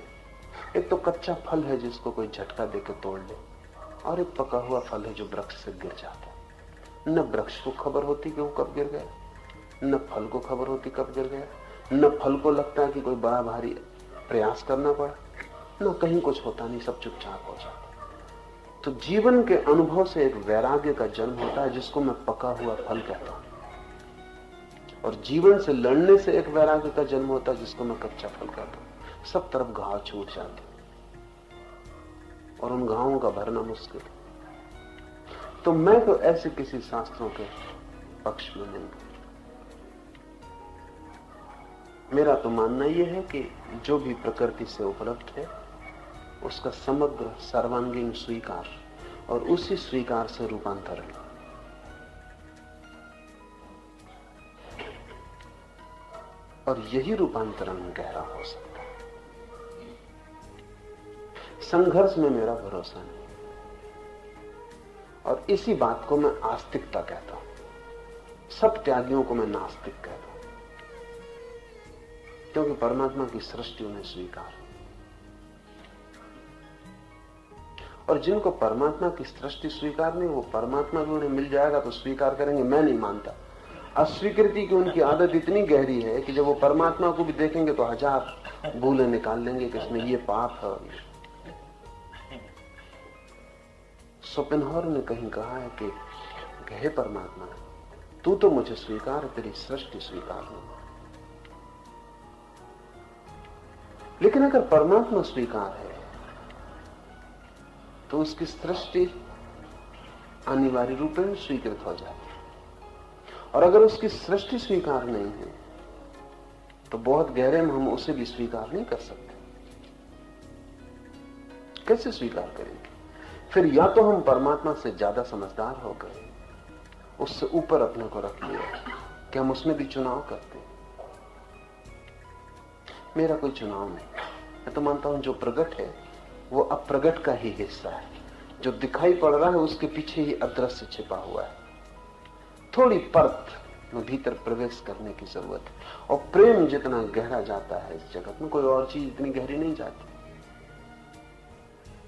B: एक तो कच्चा फल है जिसको कोई झटका देकर तोड़ ले, और एक पका हुआ फल है जो वृक्ष से गिर जाता है। न वृक्ष को खबर होती कि वो कब गिर गया, न फल को खबर होती कब गिर गया, न फल को लगता है कि कोई बड़ा भारी प्रयास करना पड़ा, न कहीं कुछ होता नहीं, सब चुपचाप हो जाता। तो जीवन के अनुभव से एक वैराग्य का जन्म होता है जिसको मैं पका हुआ फल कहता हूं, और जीवन से लड़ने से एक वैराग्य का जन्म होता है जिसको मैं कच्चा फल कहता हूं। सब तरफ घाव छूट जाते और उन घावों का भरना मुश्किल। तो मैं तो ऐसे किसी शास्त्रों के पक्ष में नहीं। मेरा तो मानना यह है कि जो भी प्रकृति से उपलब्ध है उसका समग्र सर्वांगीण स्वीकार, और उसी स्वीकार से रूपांतरण। और यही रूपांतरण गहरा हो सकता है। संघर्ष में मेरा भरोसा नहीं, और इसी बात को मैं आस्तिकता कहता हूं। सब त्यागियों को मैं नास्तिक कहता हूं, क्योंकि परमात्मा की सृष्टि उन्हें स्वीकार। और जिनको परमात्मा की सृष्टि स्वीकार नहीं, वो परमात्मा भी उन्हें मिल जाएगा तो स्वीकार करेंगे, मैं नहीं मानता। अस्वीकृति की उनकी आदत इतनी गहरी है कि जब वो परमात्मा को भी देखेंगे तो 1000 भूलें निकाल लेंगे कि इसमें ये पाप है। शोपेनहावर ने कहीं कहा है कि हे परमात्मा, तू तो मुझे स्वीकार, तेरी सृष्टि स्वीकार नहीं। लेकिन अगर परमात्मा स्वीकार है तो उसकी सृष्टि अनिवार्य रूप में स्वीकृत हो जाती है, और अगर उसकी सृष्टि स्वीकार नहीं है तो बहुत गहरे में हम उसे भी स्वीकार नहीं कर सकते। कैसे स्वीकार करेंगे? फिर या तो हम परमात्मा से ज्यादा समझदार हो गए, उससे ऊपर अपने को रख लिया कि हम उसमें भी चुनाव करते हैं। मेरा कोई चुनाव नहीं। मैं तो मानता हूं जो प्रकट है वो अप्रगट का ही हिस्सा है। जो दिखाई पड़ रहा है उसके पीछे ही अदृश्य छिपा हुआ है। थोड़ी परत में भीतर प्रवेश करने की जरूरत है। और प्रेम जितना गहरा जाता है इस जगत में, कोई और चीज इतनी गहरी नहीं जाती।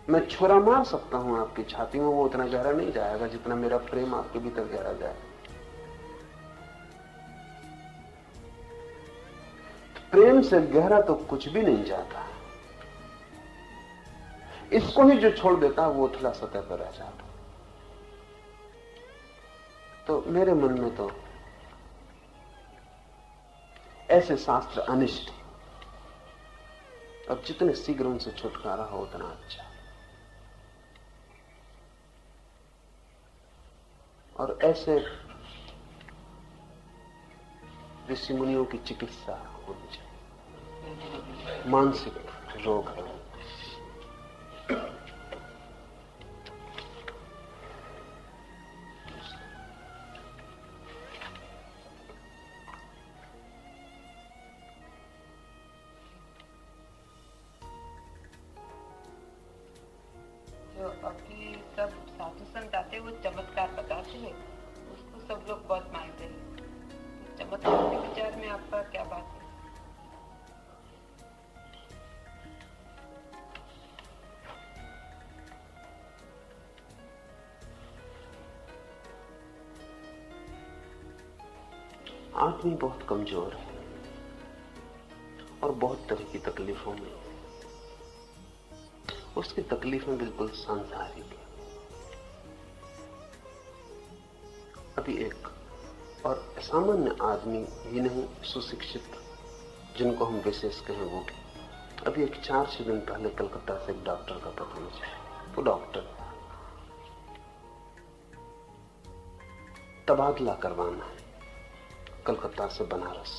B: मैं छुरा मार सकता हूं आपकी छाती में, वो उतना गहरा नहीं जाएगा जितना मेरा प्रेम आपके भीतर गहरा जाए। प्रेम से गहरा तो कुछ भी नहीं जाता। इसको ही जो छोड़ देता वो उथला सतह पर रह जाता। तो मेरे मन में तो ऐसे शास्त्र अनिष्ट, अब जितने शीघ्र उनसे छुटकारा हो उतना अच्छा। और ऐसे ऋषि मुनियों की चिकित्सा होनी चाहिए। मानसिक रोग है।
A: जो अभी सब साधु संत आते वो चमत्कार बताते हैं, उसको सब लोग बहुत मानते हैं। चमत्कार के विचार में आपका क्या बात है?
B: आदमी बहुत कमजोर है और बहुत तरह की तकलीफों में। उसकी तकलीफें बिल्कुल सांसारिक है। अभी एक और सामान्य आदमी ही नहीं, सुशिक्षित जिनको हम विशेष कहें वो भी। अभी एक 4-6 दिन पहले कलकत्ता से एक डॉक्टर का पता मुझे। वो डॉक्टर तबादला करवाना है कलकत्ता से बनारस,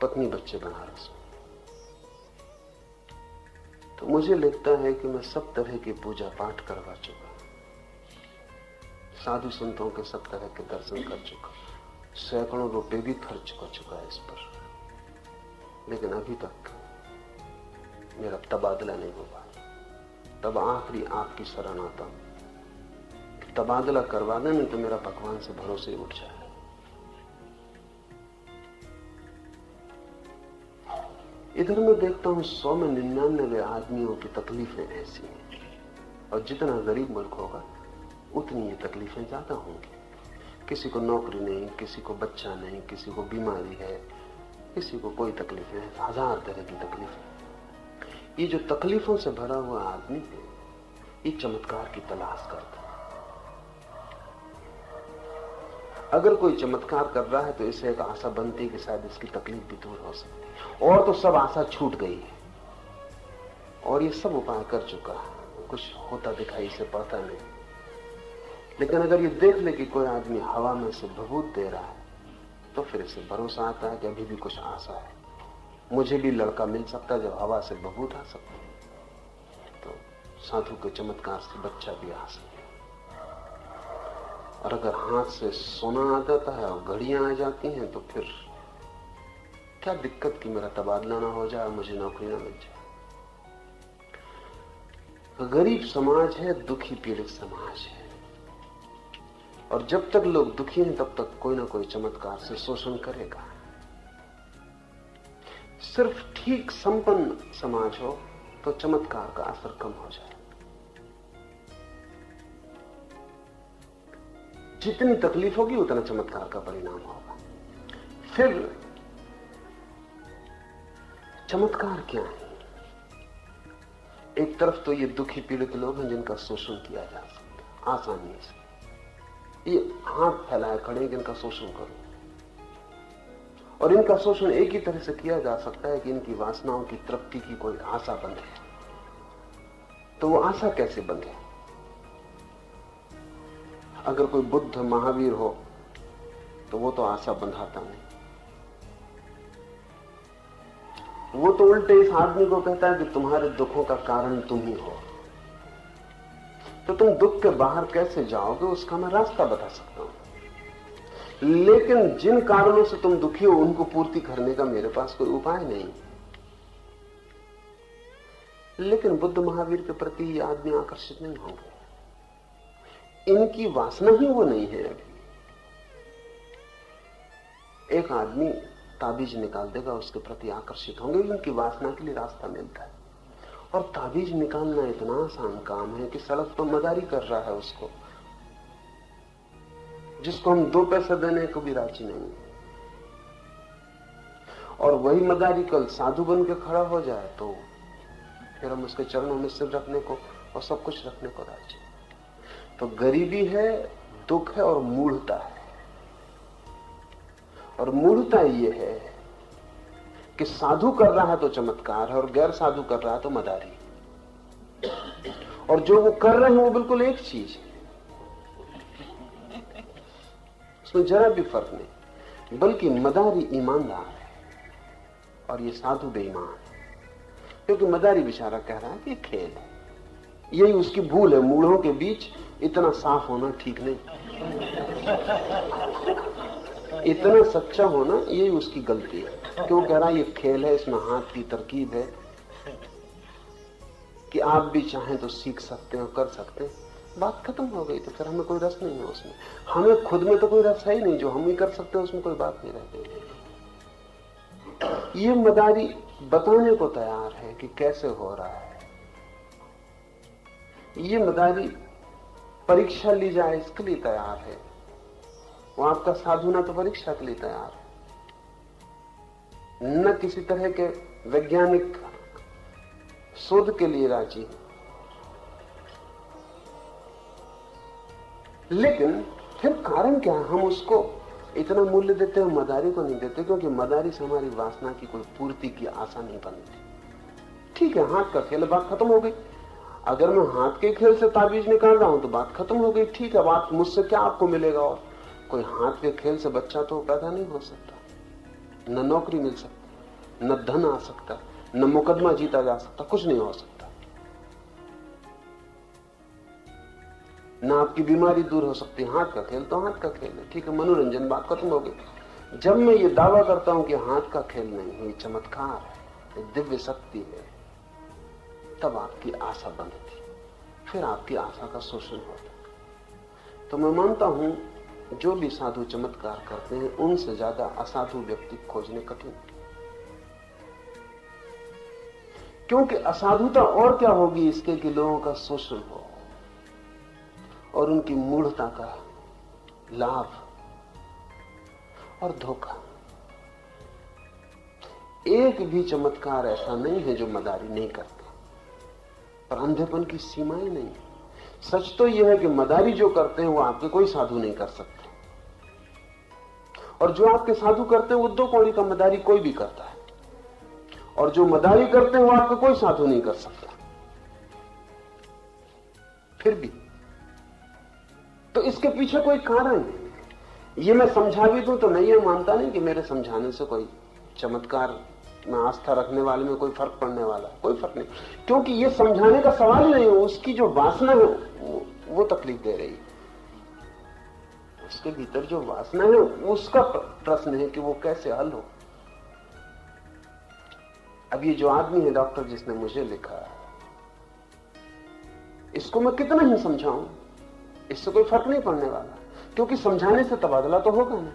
B: पत्नी बच्चे बनारस में। तो मुझे लगता है कि मैं सब तरह की पूजा पाठ करवा चुका, साधु संतों के सब तरह के दर्शन कर चुका, सैकड़ों रुपए भी खर्च कर चुका है इस पर, लेकिन अभी तक मेरा तबादला नहीं हुआ। तब आखिरी आपकी शरण आता हूं, तबादला करवा दे, नहीं तो मेरा भगवान से भरोसे उठ जाए। इधर मैं देखता हूं 100 में 99 आदमियों की तकलीफें ऐसी हैं, और जितना गरीब मुल्क होगा उतनी ये तकलीफें ज्यादा होंगी। किसी को नौकरी नहीं, किसी को बच्चा नहीं, किसी को बीमारी है, किसी को कोई तकलीफ नहीं, 1000 तरह की तकलीफें। ये जो तकलीफों से भरा हुआ आदमी है, ये चमत्कार की तलाश करता है। अगर कोई चमत्कार कर रहा है तो इसे एक आशा बनती है कि शायद इसकी तकलीफ भी दूर हो सकती है, और तो सब आशा छूट गई है और ये सब उपाय कर चुका है, कुछ होता दिखाई से पड़ता नहीं। लेकिन अगर ये देख ले कि कोई आदमी हवा में से भभूत दे रहा है, तो फिर इसे भरोसा आता है कि अभी भी कुछ आशा है, मुझे भी लड़का मिल सकता है जब हवा से भभूत आ सकता है, तो साधु के चमत्कार से बच्चा भी आ सकता है। और अगर हाथ से सोना आ जाता है और घड़ियां आ जाती हैं, तो फिर क्या दिक्कत कि मेरा तबादला ना हो जाए, मुझे नौकरी ना मिल जाए। गरीब समाज है, दुखी पीड़ित समाज है, और जब तक लोग दुखी हैं तब तक कोई ना कोई चमत्कार से शोषण करेगा। सिर्फ ठीक संपन्न समाज हो तो चमत्कार का असर कम हो जाए। जितनी तकलीफ होगी उतना चमत्कार का परिणाम होगा। फिर चमत्कार क्या है? एक तरफ तो ये दुखी पीड़ित लोग हैं जिनका शोषण किया जा सकता है आसानी से, ये हाथ फैलाए खड़े हैं कि इनका शोषण करो, और इनका शोषण एक ही तरह से किया जा सकता है कि इनकी वासनाओं की तृप्ति की कोई आशा बंधे। तो वो आशा कैसे बंधे? अगर कोई बुद्ध महावीर हो तो वो तो आशा बंधाता नहीं, वो तो उल्टे इस आदमी को कहता है कि तुम्हारे दुखों का कारण तुम ही हो, तो तुम दुख के बाहर कैसे जाओगे उसका मैं रास्ता बता सकता हूं, लेकिन जिन कारणों से तुम दुखी हो उनको पूर्ति करने का मेरे पास कोई उपाय नहीं। लेकिन बुद्ध महावीर के प्रति ये आदमी आकर्षित नहीं होंगे, इनकी वासना ही वो नहीं है। अभी एक आदमी ताबीज निकाल देगा, उसके प्रति आकर्षित होंगे, उनकी वासना के लिए रास्ता मिलता है। और ताबीज निकालना इतना आसान काम है कि सड़क पर मदारी कर रहा है उसको, जिसको हम 2 पैसे देने को भी राजी नहीं, और वही मदारी कल साधु बन के खड़ा हो जाए तो फिर हम उसके चरणों में सिर रखने को और सब कुछ रखने को राजी। तो गरीबी है, दुख है और मूढ़ता है। और मूढ़ता ये है कि साधु कर रहा है तो चमत्कार है और गैर साधु कर रहा है तो मदारी, और जो वो कर रहे हैं वो बिल्कुल एक चीज है। उसमें जरा भी फर्क नहीं। बल्कि मदारी ईमानदार है और ये साधु बेईमान है, क्योंकि मदारी बेचारा कह रहा है कि खेल है। यही उसकी भूल है। मूढ़ों के बीच इतना साफ होना ठीक नहीं, इतना सच्चा होना यही उसकी गलती है। क्यों कह रहा है ये खेल है, इसमें हाथ की तरकीब है कि आप भी चाहें तो सीख सकते हैं और कर सकते हैं। बात खत्म हो गई। तो फिर हमें कोई रस नहीं है उसमें। हमें खुद में तो कोई रस है ही नहीं। जो हम ही कर सकते हैं उसमें कोई बात नहीं रहती। ये मदारी बताने को तैयार है कि कैसे हो रहा है। ये मदारी परीक्षा ली जाए इसके लिए तैयार है। वो आपका साधु ना तो परीक्षा के लिए तैयार है, न किसी तरह के वैज्ञानिक शोध के लिए राजी है। लेकिन फिर कारण क्या है? हम उसको इतना मूल्य देते हैं, मदारी को नहीं देते, क्योंकि मदारी से हमारी वासना की कोई पूर्ति की आशा नहीं बनती। ठीक है, हाथ का खेल, बात खत्म हो गई। अगर मैं हाथ के खेल से ताबीज निकाल रहा हूं तो बात खत्म हो गई। ठीक है, बात मुझसे क्या आपको मिलेगा? और कोई हाथ के खेल से बच्चा तो पैदा नहीं हो सकता, न नौकरी मिल सकती, न धन आ सकता, न मुकदमा जीता जा सकता, कुछ नहीं हो सकता, न आपकी बीमारी दूर हो सकती। हाथ का खेल तो हाथ का खेल है। ठीक है, मनोरंजन, बात खत्म हो गई। जब मैं ये दावा करता हूं कि हाथ का खेल नहीं है, ये चमत्कार है, ये दिव्य शक्ति है, तब आपकी आशा बनती, फिर आपकी आशा का शोषण होता। तो मैं मानता हूं जो भी साधु चमत्कार करते हैं उनसे ज्यादा असाधु व्यक्ति खोजने कठिन। क्योंकि असाधुता और क्या होगी इसके कि लोगों का शोषण हो और उनकी मूढ़ता का लाभ और धोखा। एक भी चमत्कार ऐसा नहीं है जो मदारी नहीं करते, पर अंधेपन की सीमाएं नहीं। सच तो यह है कि मदारी जो करते हैं वो आपके कोई साधु नहीं कर सकते, और जो आपके साधु करते हैं वो 2 कौड़ी का मदारी कोई भी करता है, और जो मदारी करते हैं वो आपका कोई साधु नहीं कर सकता। फिर भी तो इसके पीछे कोई कारण है। ये मैं समझा भी दूं तो मैं ये मानता नहीं कि मेरे समझाने से कोई चमत्कार में आस्था रखने वाले में कोई फर्क पड़ने वाला है। कोई फर्क नहीं, क्योंकि ये समझाने का सवाल ही नहीं है। उसकी जो वासना है वो तकलीफ दे रही है। उसके भीतर जो वासना है उसका प्रश्न है कि वो कैसे हल हो। अब ये जो आदमी है डॉक्टर जिसने मुझे लिखा, इसको मैं कितना ही समझाऊं, इससे कोई फर्क नहीं पड़ने वाला, क्योंकि समझाने से तबादला तो होगा नहीं।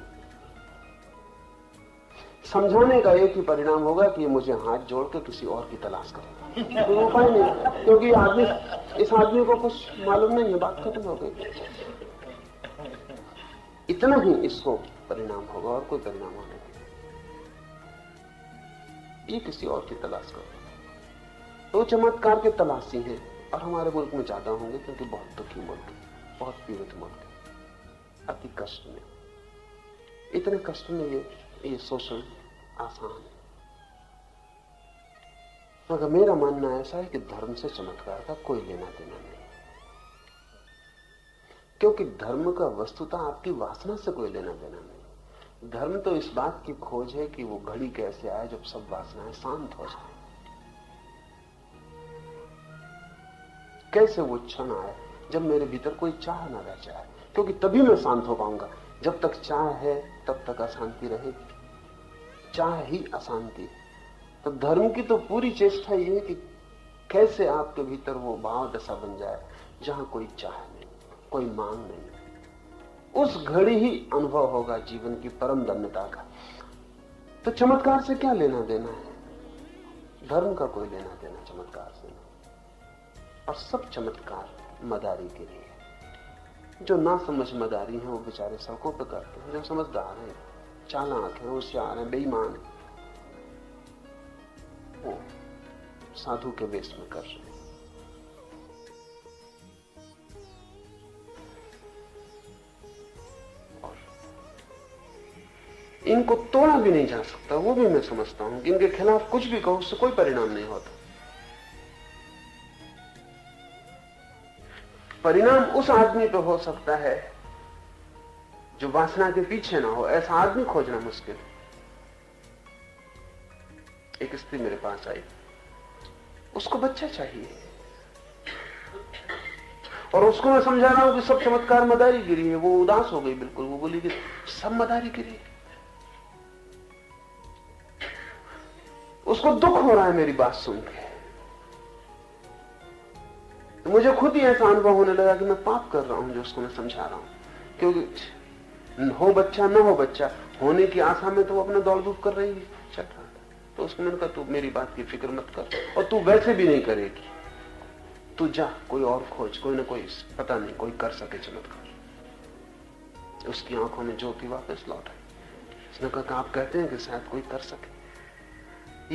B: समझाने का एक ही परिणाम होगा कि ये मुझे हाथ जोड़ के किसी और की तलाश करेगा। कोई उपाय नहीं, क्योंकि इस आदमी को कुछ मालूम नहीं है। बात खत्म हो गई। इतना ही इसको परिणाम होगा और कोई परिणाम होने नहीं। ये किसी और की तलाश करेगा। तो चमत्कार के तलाशी हैं, और हमारे मुल्क में ज्यादा होंगे क्योंकि बहुत दुखी मुल्क है, बहुत पीड़ित मुल्क है, अति कष्ट में। इतने कष्ट में ये शोषण आसान है। मगर मेरा मानना ऐसा है कि धर्म से चमत्कार का कोई लेना देना नहीं, क्योंकि धर्म का वस्तुतः आपकी वासना से कोई लेना देना नहीं। धर्म तो इस बात की खोज है कि वो घड़ी कैसे आए जब सब वासनाएं शांत हो जाए, कैसे वो क्षण आए जब मेरे भीतर कोई चाह न रह जाए, क्योंकि तभी मैं शांत हो पाऊंगा। जब तक चाह है तब तक अशांति रहेगी, चाह ही अशांति है। तो धर्म की तो पूरी चेष्टा ये है कि कैसे आपके भीतर वो भाव दशा बन जाए जहां कोई चाह नहीं, कोई मांग नहीं। उस घड़ी ही अनुभव होगा जीवन की परम धन्यता का। तो चमत्कार से क्या लेना देना है? धर्म का कोई लेना देना चमत्कार से नहीं। और सब चमत्कार मदारी के लिए। जो ना समझ मदारी हैं वो बेचारे सड़कों पे करते हैं। जो समझदार हैं, चालाक हैं, होशियार हैं, बेईमान हैं, वो साधु के वेश में कर रहे हैं। और इनको तोड़ा भी नहीं जा सकता, वो भी मैं समझता हूं कि इनके खिलाफ कुछ भी कहो उससे कोई परिणाम नहीं होता। परिणाम उस आदमी पे हो सकता है जो वासना के पीछे ना हो, ऐसा आदमी खोजना मुश्किल है। एक स्त्री मेरे पास आई, उसको बच्चा चाहिए, और उसको मैं समझा रहा हूं कि सब चमत्कार मदारीगिरी है। वो उदास हो गई बिल्कुल। वो बोली कि सब मदारीगिरी है। उसको दुख हो रहा है मेरी बात सुन के। तो मुझे खुद ही ऐसा अनुभव होने लगा कि मैं पाप कर रहा हूं जो उसको मैं समझा रहा हूं। क्योंकि हो बच्चा न हो बच्चा, होने की आशा में तो वो अपना दौड़ धूप कर रही चल रहा था। तो उसको मैंने कहा, तू मेरी बात की फिक्र मत कर, और तू वैसे भी नहीं करेगी, तू जा कोई और खोज, कोई ना कोई, पता नहीं कोई कर सके चमत्कार। उसकी आंखों में ज्योति वापस लौट आई। उसने कहा, आप कहते हैं कि शायद कोई कर सके।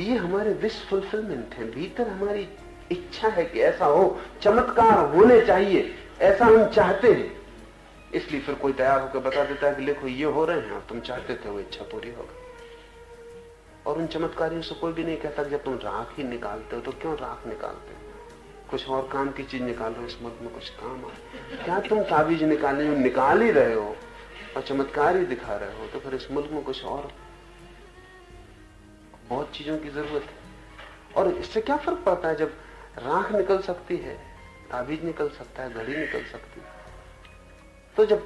B: ये हमारे विश फुलफिलमेंट है, भीतर हमारी इच्छा है कि ऐसा हो, चमत्कार होने चाहिए, ऐसा हम चाहते हैं। इसलिए फिर कोई तैयार होकर बता देता है कि देखो ये हो रहे हैं और तुम चाहते थे वो इच्छा पूरी हो गई। और उन चमत्कारियों से कोई भी नहीं कहता कि जब तुम राख ही निकालते हो तो क्यों राख निकालते हो, कुछ और काम की चीज निकाल रहे हो, इस मुल्क में कुछ काम आए। क्या तुम ताबीज निकाल ही रहे हो और चमत्कार ही दिखा रहे हो, तो फिर इस मुल्क में कुछ और बहुत चीजों की जरूरत है। और इससे क्या फर्क पड़ता है, जब राख निकल सकती है, ताबीज निकल सकता है, घड़ी निकल सकती है। तो जब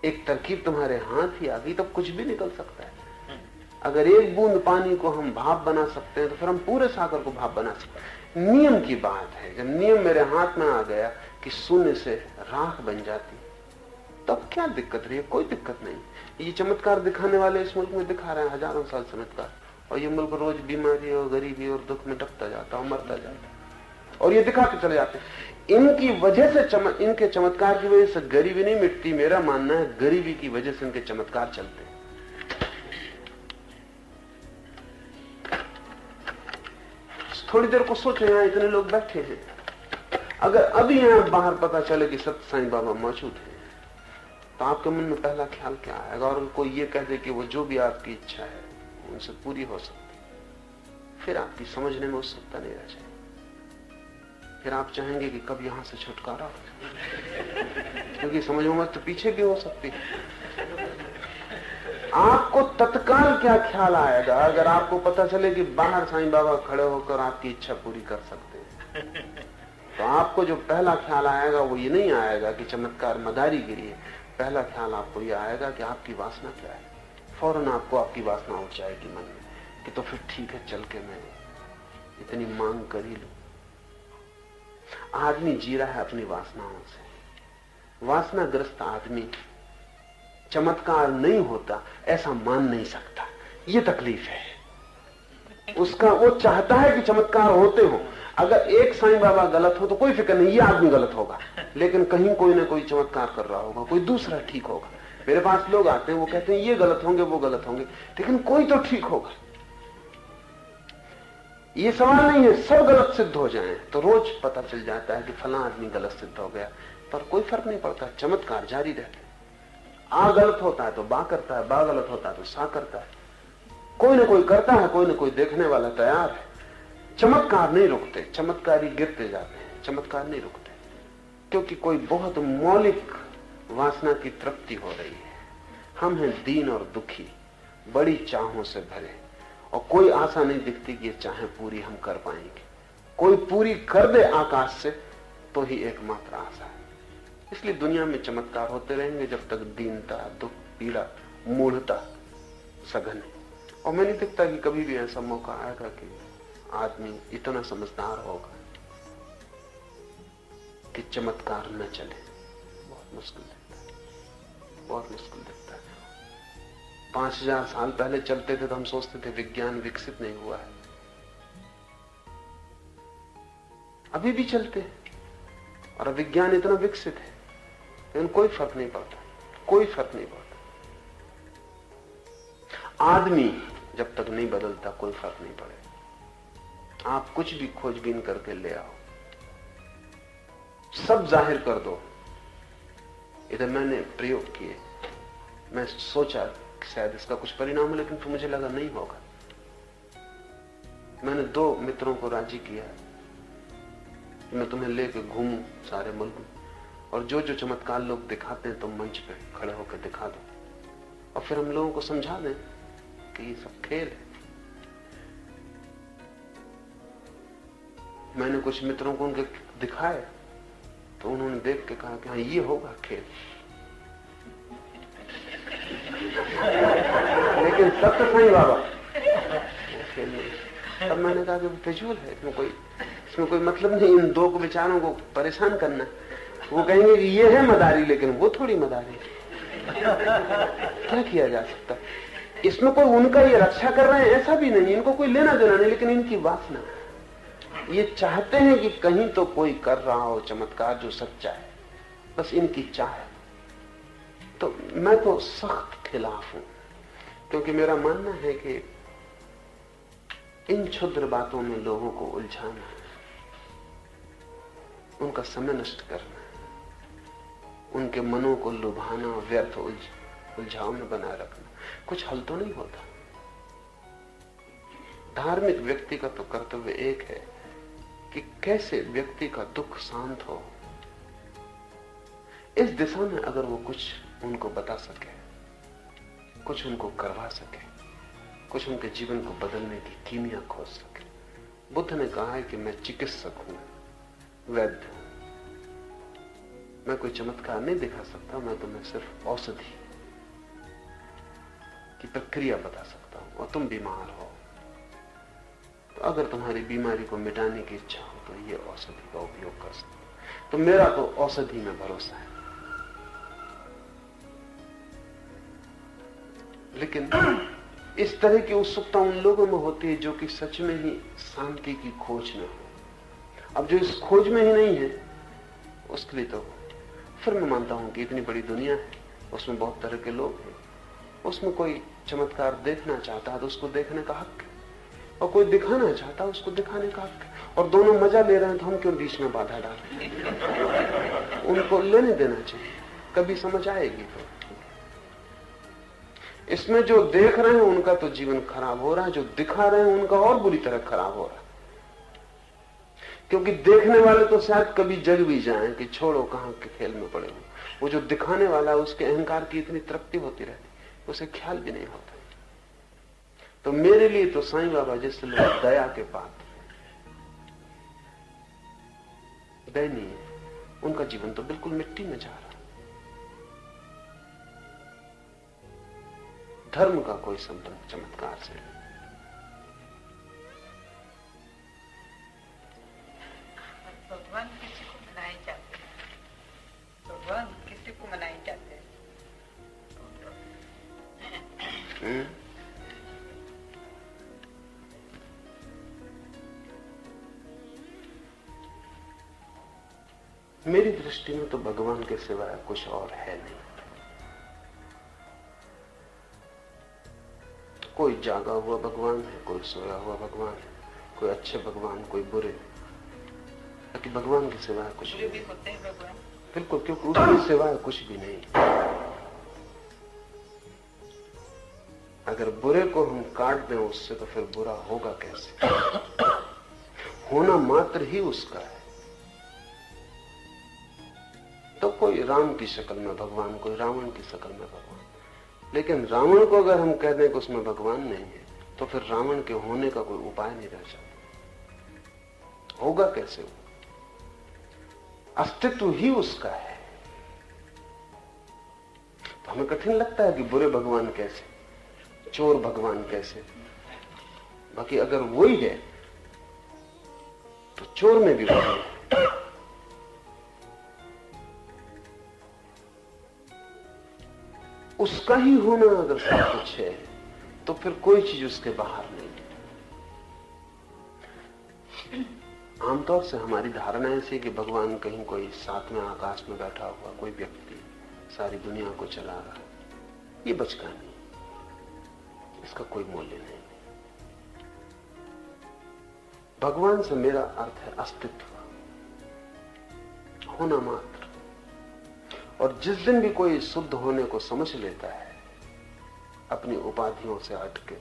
B: एक तरकीब तुम्हारे हाथ ही आ गई तब कुछ भी निकल सकता है। अगर एक बूंद पानी को हम भाप बना सकते हैं तो फिर हम पूरे सागर को भाप बना सकते हैं। नियम की बात है। जब नियम मेरे हाथ में आ गया कि शून्य से राख बन जाती, तब क्या दिक्कत रही है? कोई दिक्कत नहीं। ये चमत्कार दिखाने वाले इस मुल्क में दिखा रहे हैं हजारों साल चमत्कार, और ये मुल्क रोज बीमारी और गरीबी और दुख में डूबता जाता और मरता जाता, और ये दिखा के चले जाते। इनकी वजह से इनके चमत्कार की वजह से गरीबी नहीं मिटती। मेरा मानना है गरीबी की वजह से इनके चमत्कार चलते हैं। थोड़ी देर को सोचो, यहां इतने लोग बैठे हैं, अगर अभी यहां बाहर पता चले कि सत्य साईं बाबा मौजूद है, तो आपके मन में पहला ख्याल क्या आएगा? और कोई ये कह दे कि वो जो भी आपकी इच्छा है उनसे पूरी हो सकती, फिर आपकी समझने में उत्सुकता नहीं रह जाएगी। फिर आप चाहेंगे कि कब यहां से छुटकारा हो, क्योंकि समझ में तो पीछे भी हो सकती है। आपको तत्काल क्या ख्याल आएगा अगर आपको पता चले कि बाहर साईं बाबा खड़े होकर आपकी इच्छा पूरी कर सकते हैं? तो आपको जो पहला ख्याल आएगा वो ये नहीं आएगा कि चमत्कार मदारीगिरी है। पहला ख्याल आपको ये आएगा कि आपकी वासना क्या है। फौरन आपको आपकी वासना उठ जाएगी मन में कि तो फिर ठीक है, चल के मैं इतनी मांग कर ही लूं। आदमी जी रहा है अपनी वासनाओं से। वासनाग्रस्त आदमी चमत्कार नहीं होता ऐसा मान नहीं सकता। ये तकलीफ है उसका। वो चाहता है कि चमत्कार होते हो। अगर एक साईं बाबा गलत हो तो कोई फिक्र नहीं, ये आदमी गलत होगा, लेकिन कहीं कोई ना कोई चमत्कार कर रहा होगा, कोई दूसरा ठीक होगा। मेरे पास लोग आते हैं, वो कहते हैं ये गलत होंगे वो गलत होंगे, लेकिन कोई तो ठीक होगा। ये सवाल नहीं है सब गलत सिद्ध हो जाएं तो रोज पता चल जाता है कि फला आदमी गलत सिद्ध हो गया, पर कोई फर्क नहीं पड़ता। चमत्कार जारी रहता है। आ गलत होता है तो बा करता है, बा गलत होता है तो सा करता है। कोई ना कोई करता है, कोई ना कोई देखने वाला तैयार है। चमत्कार नहीं रुकते, चमत्कारी गिरते जाते हैं, चमत्कार नहीं रुकते, क्योंकि कोई बहुत मौलिक वासना की तृप्ति हो रही है। हम हैं दीन और दुखी, बड़ी चाहों से भरे, और कोई आशा नहीं दिखती कि ये चाहें पूरी हम कर पाएंगे। कोई पूरी कर दे आकाश से तो ही एकमात्र आशा है। इसलिए दुनिया में चमत्कार होते रहेंगे जब तक दीनता, दुख, पीड़ा, मूढ़ता सघन है। और मैं नहीं दिखता कि कभी भी ऐसा मौका आएगा कि आदमी इतना समझदार होगा कि चमत्कार न चले। बहुत मुश्किल दिखता है, बहुत मुश्किल दिखता है। 5000 साल पहले चलते थे तो हम सोचते थे विज्ञान विकसित नहीं हुआ है। अभी भी चलते हैं और विज्ञान इतना विकसित है, लेकिन कोई फर्क नहीं पड़ता, कोई फर्क नहीं पड़ता। आदमी जब तक नहीं बदलता कोई फर्क नहीं पड़ेगा। आप कुछ भी खोजबीन करके ले आओ, सब जाहिर कर दो। इधर मैंने प्रयोग किए, मैं सोचा कि शायद इसका कुछ परिणाम हो, लेकिन फिर मुझे लगा नहीं होगा। मैंने 2 मित्रों को राजी किया कि मैं तुम्हें लेके घूमूं सारे मुल्क में, और जो जो चमत्कार लोग दिखाते हैं तुम मंच पे खड़े होकर दिखा दो, और फिर हम लोगों को समझा दें कि ये सब खेल है। मैंने कुछ मित्रों को उनके दिखाए तो उन्होंने देख के कहा कि हाँ ये होगा खेल, लेकिन सब तो सही बाबा खेल नहीं। तब मैंने कहा कि फिजूल है, इसमें कोई मतलब नहीं, इन दो को बेचारों को परेशान करना। वो कहेंगे कि ये है मदारी, लेकिन वो थोड़ी मदारी है, क्या किया जा सकता। इसमें कोई उनका ये रक्षा कर रहे हैं ऐसा भी नहीं, इनको कोई लेना देना नहीं, लेकिन इनकी वासना, ये चाहते हैं कि कहीं तो कोई कर रहा हो चमत्कार जो सच्चा है, बस इनकी चाह है। तो मैं तो सख्त खिलाफ हूं, क्योंकि मेरा मानना है कि इन क्षुद्र बातों में लोगों को उलझाना, उनका समय नष्ट करना, उनके मनों को लुभाना, व्यर्थ उलझाव में बनाए रखना, कुछ हल तो नहीं होता। धार्मिक व्यक्ति का तो कर्तव्य एक है कि कैसे व्यक्ति का दुख शांत हो। इस दिशा में अगर वो कुछ उनको बता सके, कुछ उनको करवा सके, कुछ उनके जीवन को बदलने की कीमिया खोज सके। बुद्ध ने कहा है कि मैं चिकित्सक हूं, वैद्य हूं, मैं कोई चमत्कार नहीं दिखा सकता, मैं तुम्हें सिर्फ औषधि की प्रक्रिया बता सकता हूं। और तुम बीमार हो तो अगर तुम्हारी बीमारी को मिटाने की इच्छा हो तो ये औषधि का उपयोग कर सकते हो। तो मेरा तो औषधि में भरोसा है। लेकिन इस तरह की उत्सुकता उन लोगों में होती है जो कि सच में ही शांति की खोज में हो। अब जो इस खोज में ही नहीं है, उसके लिए तो फिर मैं मानता हूं कि इतनी बड़ी दुनिया है, उसमें बहुत तरह के लोग हैं, उसमें कोई चमत्कार देखना चाहता है तो उसको देखने का हक है, और कोई दिखाना चाहता है उसको दिखाने का हक है, और दोनों मजा ले रहे हैं तो हम क्यों बीच में बाधा डालें। उनको लेने देना चाहिए, कभी समझ आएगी। तो इसमें जो देख रहे हैं उनका तो जीवन खराब हो रहा है, जो दिखा रहे हैं उनका और बुरी तरह खराब हो रहा है। क्योंकि देखने वाले तो शायद कभी जग भी जाएं कि छोड़ो कहां के खेल में पड़े हो, वो जो दिखाने वाला है उसके अहंकार की इतनी तृप्ति होती रहती, उसे ख्याल भी नहीं होता। तो मेरे लिए तो साईं बाबा जैसे लोग दया के पात्र, दयनीय, उनका जीवन तो बिल्कुल मिट्टी में जा रहा। धर्म का कोई संबंध चमत्कार से नहीं।
A: भगवान किसी को मनाए जाते हैं, भगवान किसी को मनाए जाते हैं।
B: मेरी दृष्टि में तो भगवान के सिवाय कुछ और है नहीं। कोई जागा हुआ भगवान है, कोई सोया हुआ भगवान है, कोई अच्छे भगवान, कोई बुरे, ताकि भगवान के सिवाय कुछ
A: भी होते हैं भगवान।
B: बिल्कुल, क्योंकि उसके सिवाय कुछ भी नहीं। अगर बुरे को हम काट दें उससे तो फिर बुरा होगा कैसे? होना मात्र ही उसका है। तो कोई राम की शक्ल में भगवान, कोई रावण की शक्ल में भगवान। लेकिन रावण को अगर हम कह दें कि उसमें भगवान नहीं है तो फिर रावण के होने का कोई उपाय नहीं रह जाता। होगा कैसे? वो अस्तित्व ही उसका है। तो हमें कठिन लगता है कि बुरे भगवान कैसे, चोर भगवान कैसे। बाकी अगर वही है तो चोर में भी वही है। उसका ही होना अगर सब कुछ है तो फिर कोई चीज उसके बाहर नहीं। आमतौर से हमारी धारणा ऐसी कि भगवान कहीं कोई सातवें आकाश में बैठा हुआ कोई व्यक्ति सारी दुनिया को चला रहा है। ये बचकानी, इसका कोई मूल्य नहीं। भगवान से मेरा अर्थ है अस्तित्व, होना मात्र। और जिस दिन भी कोई शुद्ध होने को समझ लेता है, अपनी उपाधियों से हटके,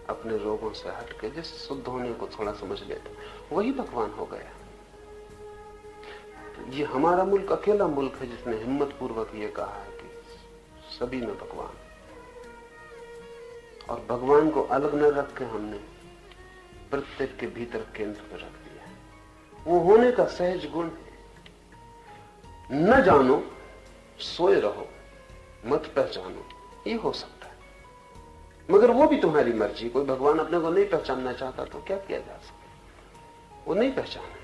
B: अपने रोगों से हटके, जिस शुद्ध होने को थोड़ा समझ लेता, वही भगवान हो गया। ये हमारा मुल्क अकेला मुल्क है जिसने हिम्मत पूर्वक ये कहा है कि सभी में भगवान, और भगवान को अलग न रख के हमने प्रत्येक के भीतर केंद्र पर रख दिया है। वो होने का सहज गुण है। न जानो सोए रहो, मत पहचानो, ये हो सकता है, मगर वो भी तुम्हारी मर्जी। कोई भगवान अपने को नहीं पहचानना चाहता तो क्या किया जा सकता, वो नहीं पहचाने।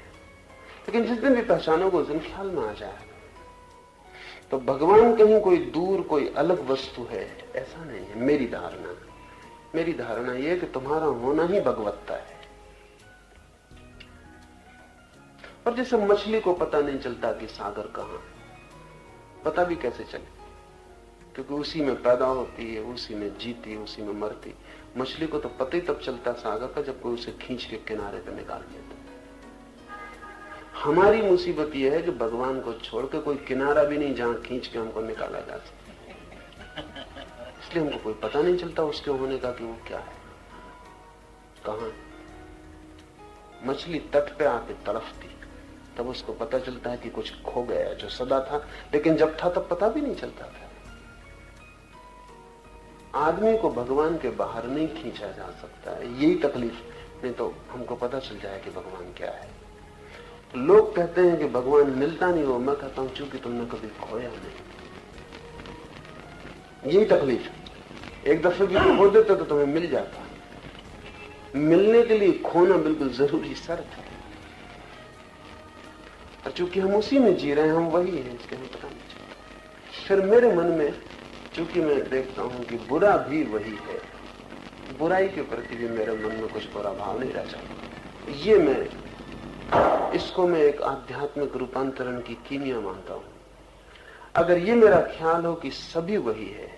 B: लेकिन जिस दिन भी पहचानोगे उस दिन ख्याल में आ जाएगा। तो भगवान कहीं कोई दूर कोई अलग वस्तु है ऐसा नहीं है। मेरी धारणा यह है कि तुम्हारा होना ही भगवत्ता है। और जैसे मछली को पता नहीं चलता कि सागर कहां है, पता भी कैसे चले, क्योंकि उसी में पैदा होती है, उसी में जीती, उसी में मरती। मछली को तो पता ही तब चलता सागर का जब कोई उसे खींच के किनारे पे निकाल देता। हमारी मुसीबत यह है कि भगवान को छोड़ के कोई किनारा भी नहीं जहां खींच के हमको निकाला जा सके। इसलिए हमको कोई पता नहीं चलता उसके होने का कि वो क्या है, कहां है। मछली तट पे आके तड़फती, तब उसको पता चलता है कि कुछ खो गया जो सदा था, लेकिन जब था तब पता भी नहीं चलता था। आदमी को भगवान के बाहर नहीं खींचा जा सकता है, यही तकलीफ। नहीं तो हमको पता चल जाए कि भगवान क्या है। लोग कहते हैं कि भगवान मिलता नहीं हो, मैं कहता हूं चूंकि तुमने कभी खोया नहीं, यही तकलीफ। एक दफे भी खो देते तो तुम्हें मिल जाता। मिलने के लिए खोना बिल्कुल जरूरी शर्त है, और चूंकि हम उसी में जी रहे हैं, हम वही हैं, इसके हमें पता नहीं चलता। फिर मेरे मन में चूंकि मैं देखता हूं कि बुरा भी वही है, बुराई के प्रति भी मेरे मन में कुछ बुरा भाव नहीं रह जाता। ये इसको मैं एक आध्यात्मिक रूपांतरण की कीमिया मानता हूं। अगर ये मेरा ख्याल हो कि सभी वही है,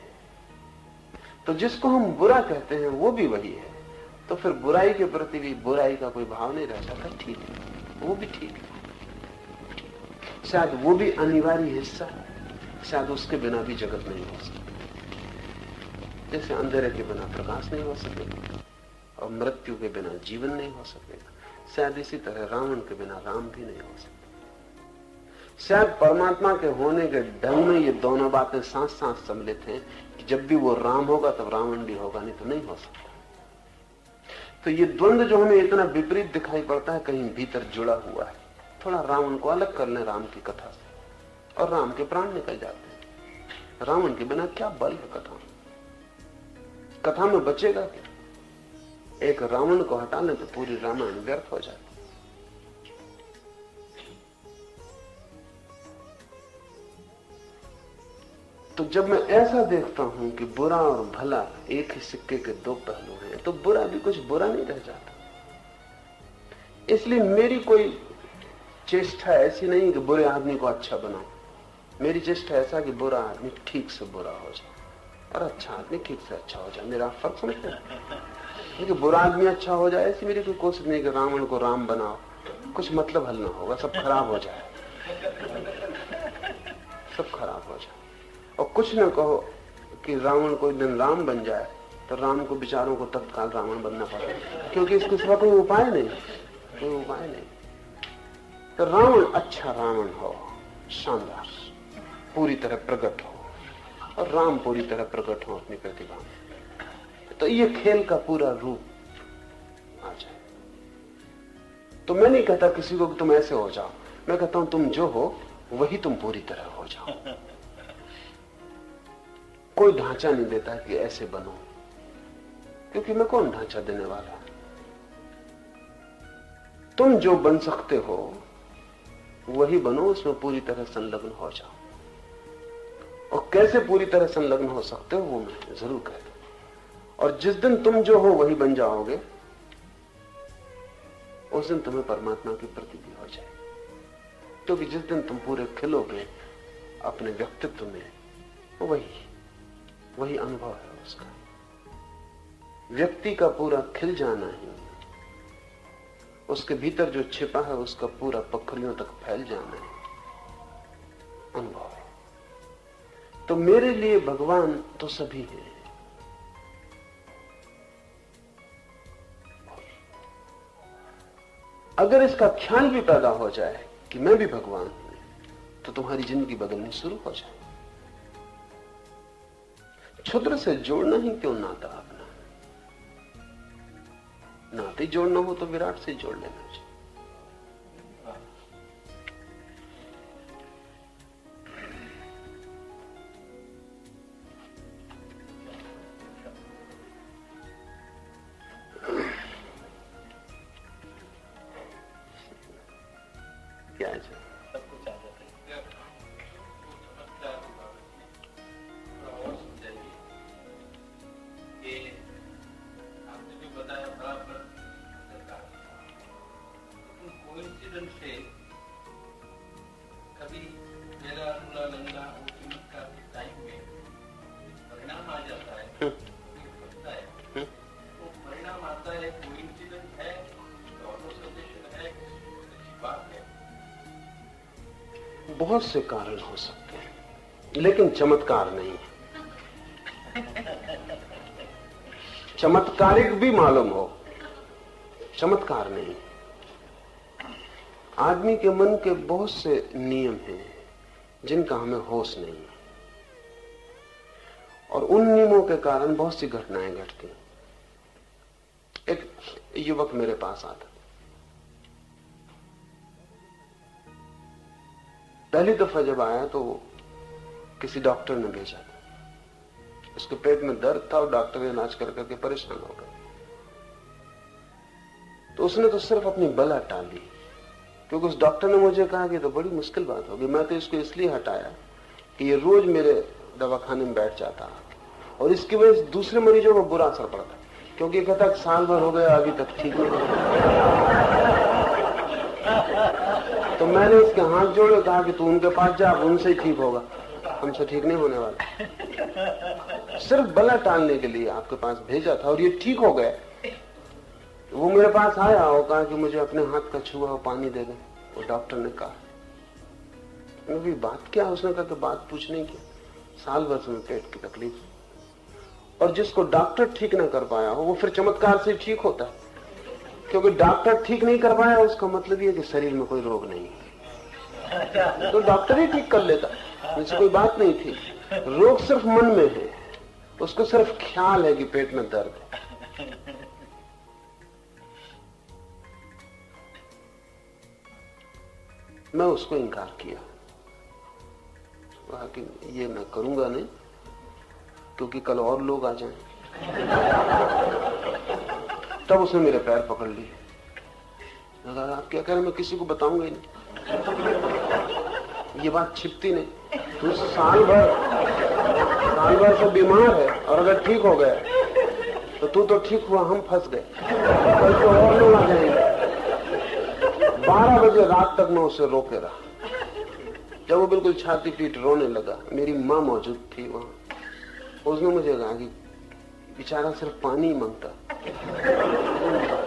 B: तो जिसको हम बुरा कहते हैं वो भी वही है, तो फिर बुराई के प्रति भी बुराई का कोई भाव नहीं रह जाता। ठीक है, वो भी ठीक है, शायद वो भी अनिवार्य हिस्सा है, शायद उसके बिना भी जगत नहीं हो सकता। जैसे अंधेरे के बिना प्रकाश नहीं हो सकेगा और मृत्यु के बिना जीवन नहीं हो सकेगा, शायद इसी तरह रावण के बिना राम भी नहीं हो सकता। शायद परमात्मा के होने के ढंग में ये दोनों बातें साथ साथ सम्मिलित हैं कि जब भी वो राम होगा तब रावण भी होगा, नहीं तो नहीं हो सकता। तो ये द्वंद्व जो हमें इतना विपरीत दिखाई पड़ता है, कहीं भीतर जुड़ा हुआ है। थोड़ा रावण को अलग कर लें राम की कथा से और राम के प्राण निकल जाते हैं। रावण के बिना क्या बल है कथा में बचेगा क्या? एक रावण को हटा लें तो पूरी रामायण व्यर्थ हो जाती। तो जब मैं ऐसा देखता हूं कि बुरा और भला एक ही सिक्के के दो पहलू हैं, तो बुरा भी कुछ बुरा नहीं रह जाता। इसलिए मेरी कोई चेष्टा ऐसी नहीं कि बुरे आदमी को अच्छा बनाओ। मेरी चेष्टा ऐसा कि बुरा आदमी ठीक से बुरा हो जाए और अच्छा आदमी ठीक से अच्छा हो जाए। मेरा फर्क समझते हैं? क्योंकि बुरा आदमी अच्छा हो जाए ऐसी मेरी कोई कोशिश नहीं कि रावण को राम बनाओ, कुछ मतलब हल ना होगा, सब खराब हो जाए, सब खराब हो जाए। और कुछ न कहो कि रावण कोई दिन राम बन जाए तो राम को बेचारों को तत्काल रावण बनना पड़े, क्योंकि इसके सिवा कोई उपाय नहीं, कोई उपाय नहीं। तो रावण अच्छा रावण हो, शानदार, पूरी तरह प्रकट हो, और राम पूरी तरह प्रकट हो अपनी प्रतिभा में, तो ये खेल का पूरा रूप आ जाए। तो मैं नहीं कहता किसी को कि तुम ऐसे हो जाओ, मैं कहता हूं तुम जो हो वही तुम पूरी तरह हो जाओ। कोई ढांचा नहीं देता कि ऐसे बनो, क्योंकि मैं कौन ढांचा देने वाला। तुम जो बन सकते हो वही बनो, उसमें पूरी तरह संलग्न हो जाओ। और कैसे पूरी तरह संलग्न हो सकते हो वो मैं जरूर कहता हूं। और जिस दिन तुम जो हो वही बन जाओगे, उस दिन तुम्हें परमात्मा की प्रतीति हो जाएगी। क्योंकि जिस दिन तुम पूरे खिलोगे अपने व्यक्तित्व में, वही अनुभव है उसका। व्यक्ति का पूरा खिल जाना ही, उसके भीतर जो छिपा है उसका पूरा पखरियों तक फैल जाना है अनुभव है। तो मेरे लिए भगवान तो सभी हैं। अगर इसका ख्याल भी पैदा हो जाए कि मैं भी भगवान हूं, तो तुम्हारी जिंदगी बदलनी शुरू हो जाए। क्षुद्र से जोड़ना ही क्यों नाता अपना? नाते जोड़ना हो तो विराट से जोड़ लेना चाहिए। क्या है
C: सब कुछ आ जाता है। और समझाइए कि आपने जो बताया बराबर कोइंसिडेंस से कभी मेरा अगला लंगा का टाइम में परिणाम आ जाता है, होता है, तो परिणाम आता है, कोइंसिडेंस है, ऑब्जर्वेशन है, अच्छी बात है।
B: बहुत से कारण हो सकते हैं, लेकिन चमत्कार नहीं है। चमत्कारिक भी मालूम हो, चमत्कार नहीं। आदमी के मन के बहुत से नियम हैं जिनका हमें होश नहीं है, और उन नियमों के कारण बहुत सी घटनाएं घटती हैं। एक युवक मेरे पास आता, पहली दफा जब आया तो किसी डॉक्टर ने भेजा था। उसके पेट में दर्द था और डॉक्टर इलाज कर करके परेशान हो गए। तो उसने तो सिर्फ अपनी बला टाली, क्योंकि उस डॉक्टर ने मुझे कहा कि तो बड़ी मुश्किल बात होगी। मैं तो इसको इसलिए हटाया कि ये रोज मेरे दवाखाने में बैठ जाता और इसकी वजह से दूसरे मरीजों को बुरा असर पड़ता, क्योंकि कहता साल भर हो गया अभी तक ठीक नहीं हुआ। तो मैंने इसके हाथ जोड़े, कहा कि तू उनके पास जा, उनसे ही ठीक होगा, हमसे ठीक नहीं होने वाला। सिर्फ बला टालने के लिए आपके पास भेजा था और ये ठीक हो गए। वो मेरे पास आया और कहा कि मुझे अपने हाथ का छुआ हुआ पानी दे दे। वो डॉक्टर ने कहा, भी बात क्या? उसने कहा कि बात पूछने की, साल भर से पेट की तकलीफ, और जिसको डॉक्टर ठीक ना कर पाया हो वो फिर चमत्कार से ठीक होता है, क्योंकि डॉक्टर ठीक नहीं कर पाया उसका मतलब ये कि शरीर में कोई रोग नहीं है, तो डॉक्टर ही ठीक कर लेता, मुझसे कोई बात नहीं थी। रोग सिर्फ मन में है, उसको सिर्फ ख्याल है कि पेट में दर्द है। मैं उसको इनकार किया, कहा कि ये मैं करूंगा नहीं, क्योंकि कल और लोग आ जाएं। तब उसने मेरे पैर पकड़ लिए, आप क्या कह रहे हैं? मैं किसी को बताऊंगा ही नहीं, ये बात छिपती नहीं। तू साल भर से बीमार है और अगर ठीक हो गया तो तू तो ठीक हुआ, हम फंस गए, कल तो और लोग आ जाएंगे। 12 बजे रात तक मैं उसे रोके रहा। जब वो बिल्कुल छाती पीट रोने लगा, मेरी माँ मौजूद थी वहां। उसने मुझे कहा कि बेचारा सिर्फ पानी ही मांगता,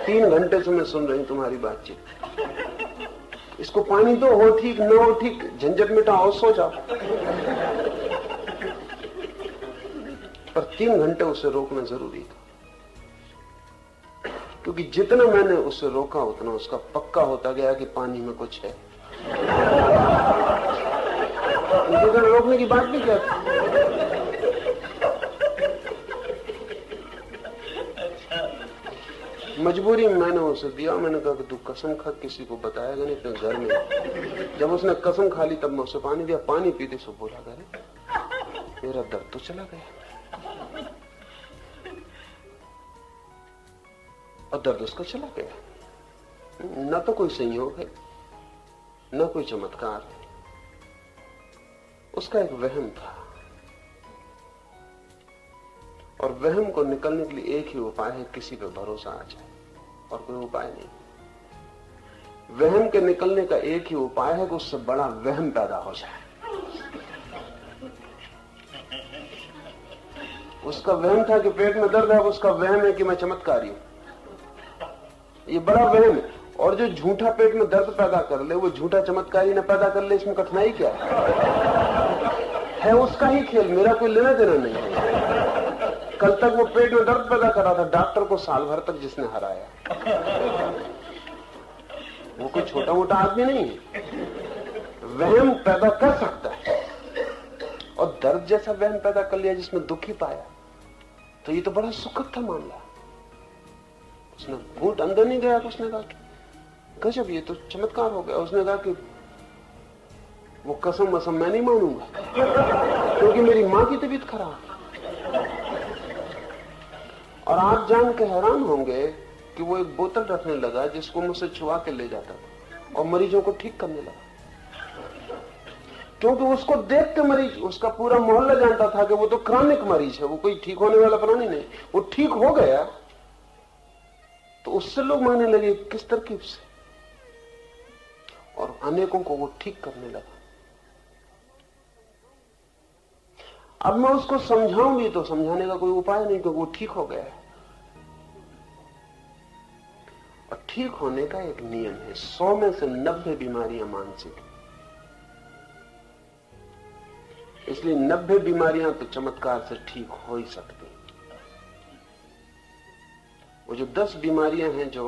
B: 3 घंटे से मैं सुन रही तुम्हारी बातचीत, इसको पानी दो, हो ठीक न हो ठीक, झंझट मिटाओ, सो जाओ। पर 3 घंटे उसे रोकना जरूरी था, क्योंकि जितना मैंने उसे रोका उतना उसका पक्का होता गया कि पानी में कुछ है। मुझे रोकने की बात भी क्या थी? मजबूरी में मैंने उसे दिया। मैंने कहा कि तू कसम खा किसी को बताएगा नहीं अपने घर में। जब उसने कसम खा ली तब मैं उसे पानी दिया। पानी पीते से बोला, करे मेरा दर्द तो चला गया, और दर्द उसका चला गया। न तो कोई संयोग है न कोई चमत्कार है, उसका एक वहम था, और वहम को निकलने के लिए एक ही उपाय है, किसी पे भरोसा आ जाए, और कोई उपाय नहीं। वहम के निकलने का एक ही उपाय है कि उससे बड़ा वहम पैदा हो जाए। उसका वहम था कि पेट में दर्द है, उसका वहम है कि मैं चमत्कारी हूं। ये बड़ा वहम है, और जो झूठा पेट में दर्द पैदा कर ले वो झूठा चमत्कारी न पैदा कर ले, इसमें कठिनाई क्या है उसका ही खेल, मेरा कोई लेना देना नहीं है। कल तक वो पेट में दर्द पैदा कर रहा था, डॉक्टर को साल भर तक जिसने हराया। वो कोई छोटा मोटा आदमी नहीं है। वहम पैदा कर सकता है, और दर्द जैसा वहम पैदा कर लिया जिसमें दुख ही पाया, तो ये तो बड़ा सुखद था मामला। उसने घूंट अंदर नहीं गया, उसने कहा गजब, ये तो चमत्कार हो गया। उसने कहा कि वो कसम वसम मैं नहीं मानूंगा, क्योंकि मेरी मां की तबीयत खराब। और आप जान के हैरान होंगे कि वो एक बोतल रखने लगा जिसको मुझसे छुआ के ले जाता था और मरीजों को ठीक करने लगा, क्योंकि उसको देख के मरीज, उसका पूरा मोहल्ला जानता था कि वो तो क्रॉनिक मरीज है, वो कोई ठीक होने वाला प्राणी नहीं। वो ठीक हो गया तो उससे लोग मानने लगे किस तरकीब से, और अनेकों को वो ठीक करने लगा। अब मैं उसको समझाऊं भी तो समझाने का कोई उपाय नहीं, क्योंकि वो ठीक हो गया है। और ठीक होने का एक नियम है, 100 में से 90 बीमारियां मानसिक, इसलिए 90 बीमारियां तो चमत्कार से ठीक हो ही सकती। वो जो 10 बीमारियां हैं जो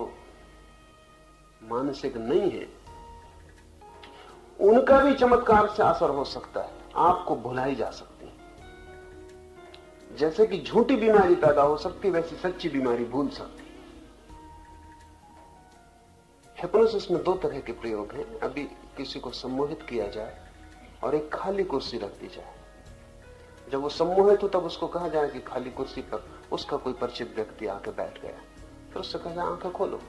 B: मानसिक नहीं है, उनका भी चमत्कार से असर हो सकता है, आपको भुलाई जा सकती है। जैसे कि झूठी बीमारी पैदा हो सकती, वैसी सच्ची बीमारी भूल सकती। हिप्नोसिस में 2 तरह के प्रयोग हैं। अभी किसी को सम्मोहित किया जाए और एक खाली कुर्सी रख दी जाए। जब वो सम्मोहित हो तब उसको कहा जाए कि खाली कुर्सी पर उसका कोई परिचित व्यक्ति आके बैठ गया, फिर उससे कहा जाए आंखें खोलो,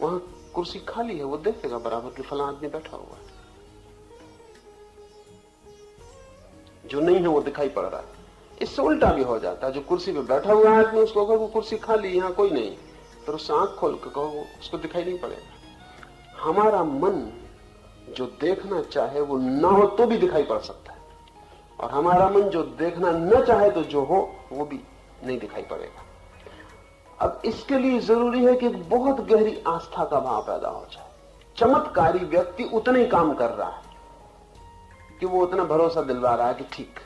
B: वहां कुर्सी खाली है, वो देखेगा बराबर कि फला आदमी बैठा हुआ है, जो नहीं है वो दिखाई पड़ रहा है। इससे उल्टा भी हो जाता है, जो कुर्सी पे बैठा हुआ है आदमी, उसको कहो वो कुर्सी खाली, यहाँ कोई नहीं, फिर उससे आंख खोल के कहो, उसको दिखाई नहीं पड़ेगा। हमारा मन जो देखना चाहे वो ना हो तो भी दिखाई पड़ सकता है, और हमारा मन जो देखना न चाहे तो जो हो वो भी नहीं दिखाई पड़ेगा। अब इसके लिए जरूरी है कि एक बहुत गहरी आस्था का भाव पैदा हो जाए। चमत्कारी व्यक्ति उतना ही काम कर रहा है कि वो उतना भरोसा दिलवा रहा है कि ठीक।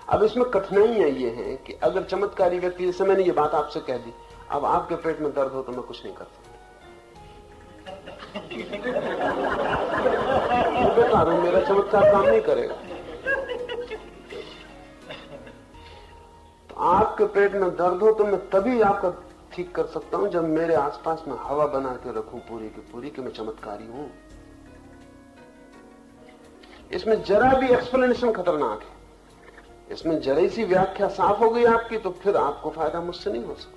B: अब इसमें कठिनाइयां ये हैं कि अगर चमत्कारी व्यक्ति, जैसे मैंने ये बात आपसे कह दी, अब आपके पेट में दर्द हो तो मैं कुछ नहीं कर सकता, बेकार हूं, मेरा चमत्कार काम नहीं करेगा। तो आपके पेट में दर्द हो तो मैं तभी आपका ठीक कर सकता हूं जब मेरे आसपास में हवा बना के रखूं पूरी की पूरी कि मैं चमत्कारी हूं। इसमें जरा भी एक्सप्लेनेशन खतरनाक है। इसमें जरा सी व्याख्या साफ हो गई आपकी तो फिर आपको फायदा मुझसे नहीं हो सकता।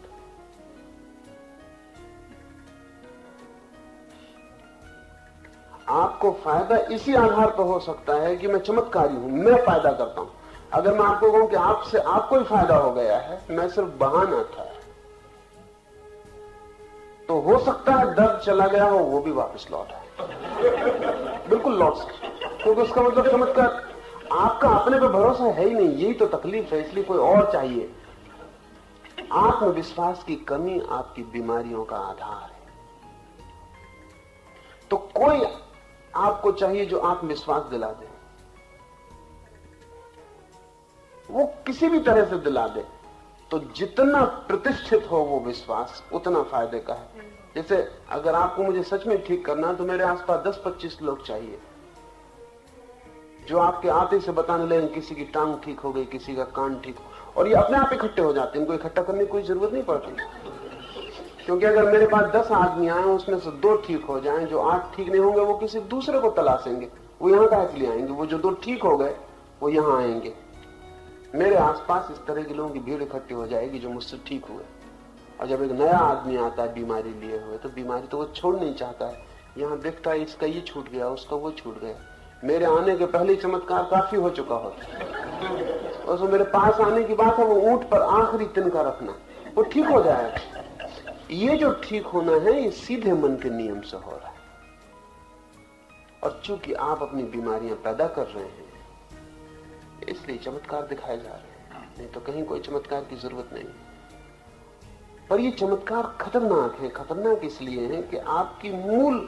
B: आपको फायदा इसी आधार पर हो सकता है कि मैं चमत्कारी हूं, मैं फायदा करता हूं। अगर मैं आपको कहूं कि आपसे आपको ही फायदा हो गया है, मैं सिर्फ बहाना था, तो हो सकता है दर्द चला गया हो वो भी वापस लौट आए, बिल्कुल लौट सकता, क्योंकि उसका मतलब चमत्कार आपका अपने पे भरोसा है ही नहीं। यही तो तकलीफ है, इसलिए कोई और चाहिए। आत्मविश्वास की कमी आपकी बीमारियों का आधार है। तो कोई आपको चाहिए जो आत्मविश्वास दिला दे, वो किसी भी तरह से दिला दे, तो जितना प्रतिष्ठित हो वो विश्वास उतना फायदे का है। जैसे अगर आपको मुझे सच में ठीक करना है तो मेरे आसपास 10-25 लोग चाहिए जो आपके आते से बताने लगे किसी की टांग ठीक हो गई, किसी का कान ठीक हो, और ये अपने आप इकट्ठे हो जाते हैं, इनको इकट्ठा करने की कोई जरूरत नहीं पड़ती। क्योंकि अगर मेरे पास 10 आदमी आए, उसमें से 2 ठीक हो जाएं, जो 8 ठीक नहीं होंगे वो किसी दूसरे को तलाशेंगे, वो यहाँ का लिए आएंगे, वो जो 2 ठीक हो गए वो यहाँ आएंगे। मेरे आसपास इस तरह के लोगों की भीड़ इकट्ठी हो जाएगी जो मुझसे ठीक हुए। और जब एक नया आदमी आता है बीमारी लिए हुए, तो बीमारी तो वो छोड़ नहीं चाहता है, यहाँ देखता है इसका ये छूट गया, उसका वो छूट गया। मेरे आने के पहले चमत्कार काफी हो चुका होता, और मेरे पास आने की बात है वो ऊंट पर आखिरी तिनका रखना, वो ठीक हो जाएगा। ये जो ठीक होना है ये सीधे मन के नियम से हो रहा है, और चूंकि आप अपनी बीमारियां पैदा कर रहे हैं इसलिए चमत्कार दिखाए जा रहे हैं, नहीं तो कहीं कोई चमत्कार की जरूरत नहीं। पर ये चमत्कार खतरनाक है। खतरनाक इसलिए है कि आपकी मूल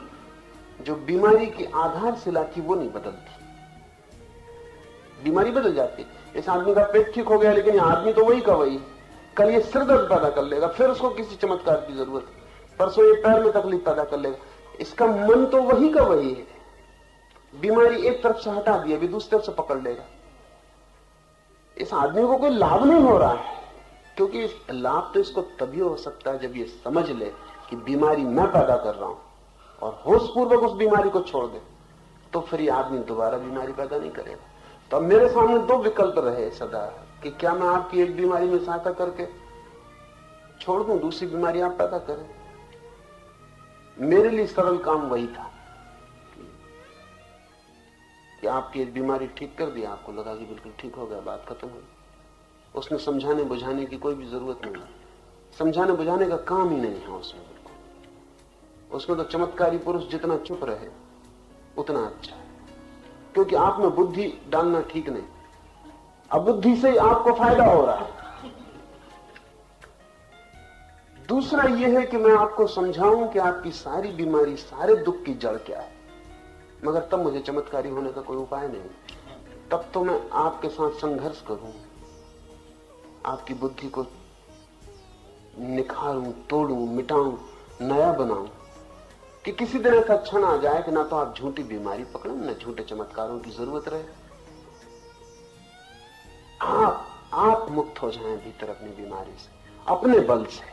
B: जो बीमारी की आधारशिला थी वो नहीं बदलती, बीमारी बदल जाती। इस आदमी का पेट ठीक हो गया, लेकिन ये आदमी तो वही का वही, कल ये सिर दर्द पैदा कर लेगा, फिर उसको किसी चमत्कार की जरूरत, परसों ये पैर में तकलीफ पैदा कर लेगा, इसका मन तो वही का वही है, बीमारी एक तरफ से हटा दी, अभी दूसरी तरफ से पकड़ लेगा। इस आदमी को कोई लाभ नहीं हो रहा है, क्योंकि लाभ तो इसको तभी हो सकता है जब ये समझ ले कि बीमारी मैं पैदा कर रहा हूं और होशपूर्वक उस बीमारी को छोड़ दे, तो फिर ये आदमी दोबारा बीमारी पैदा नहीं करेगा। तो अब मेरे सामने दो विकल्प रहे सदा कि क्या मैं आपकी एक बीमारी में सहायता करके छोड़ दूं, दूसरी बीमारी आप पैदा करें। मेरे लिए सरल काम वही था कि आपकी एक बीमारी ठीक कर दी, आपको लगा कि बिल्कुल ठीक हो गया, बात खत्म हो। उसमें समझाने बुझाने की कोई भी जरूरत नहीं है, समझाने बुझाने का काम ही नहीं है उसमें बिल्कुल। उसमें तो चमत्कारी पुरुष जितना चुप रहे उतना अच्छा है, क्योंकि आप में बुद्धि डालना ठीक नहीं, अबुद्धि से ही आपको फायदा हो रहा है। दूसरा यह है कि मैं आपको समझाऊं कि आपकी सारी बीमारी, सारे दुख की जड़ क्या है, मगर तब मुझे चमत्कारी होने का कोई उपाय नहीं। तब तो मैं आपके साथ संघर्ष करूं, आपकी बुद्धि को निखारूं, तोड़ूं, मिटाऊं, नया बनाऊं, कि किसी दिन ऐसा क्षण आ जाए कि ना तो आप झूठी बीमारी पकड़ें, ना झूठे चमत्कारों की जरूरत रहे। आप मुक्त हो जाएं भीतर अपनी बीमारी से, अपने बल से।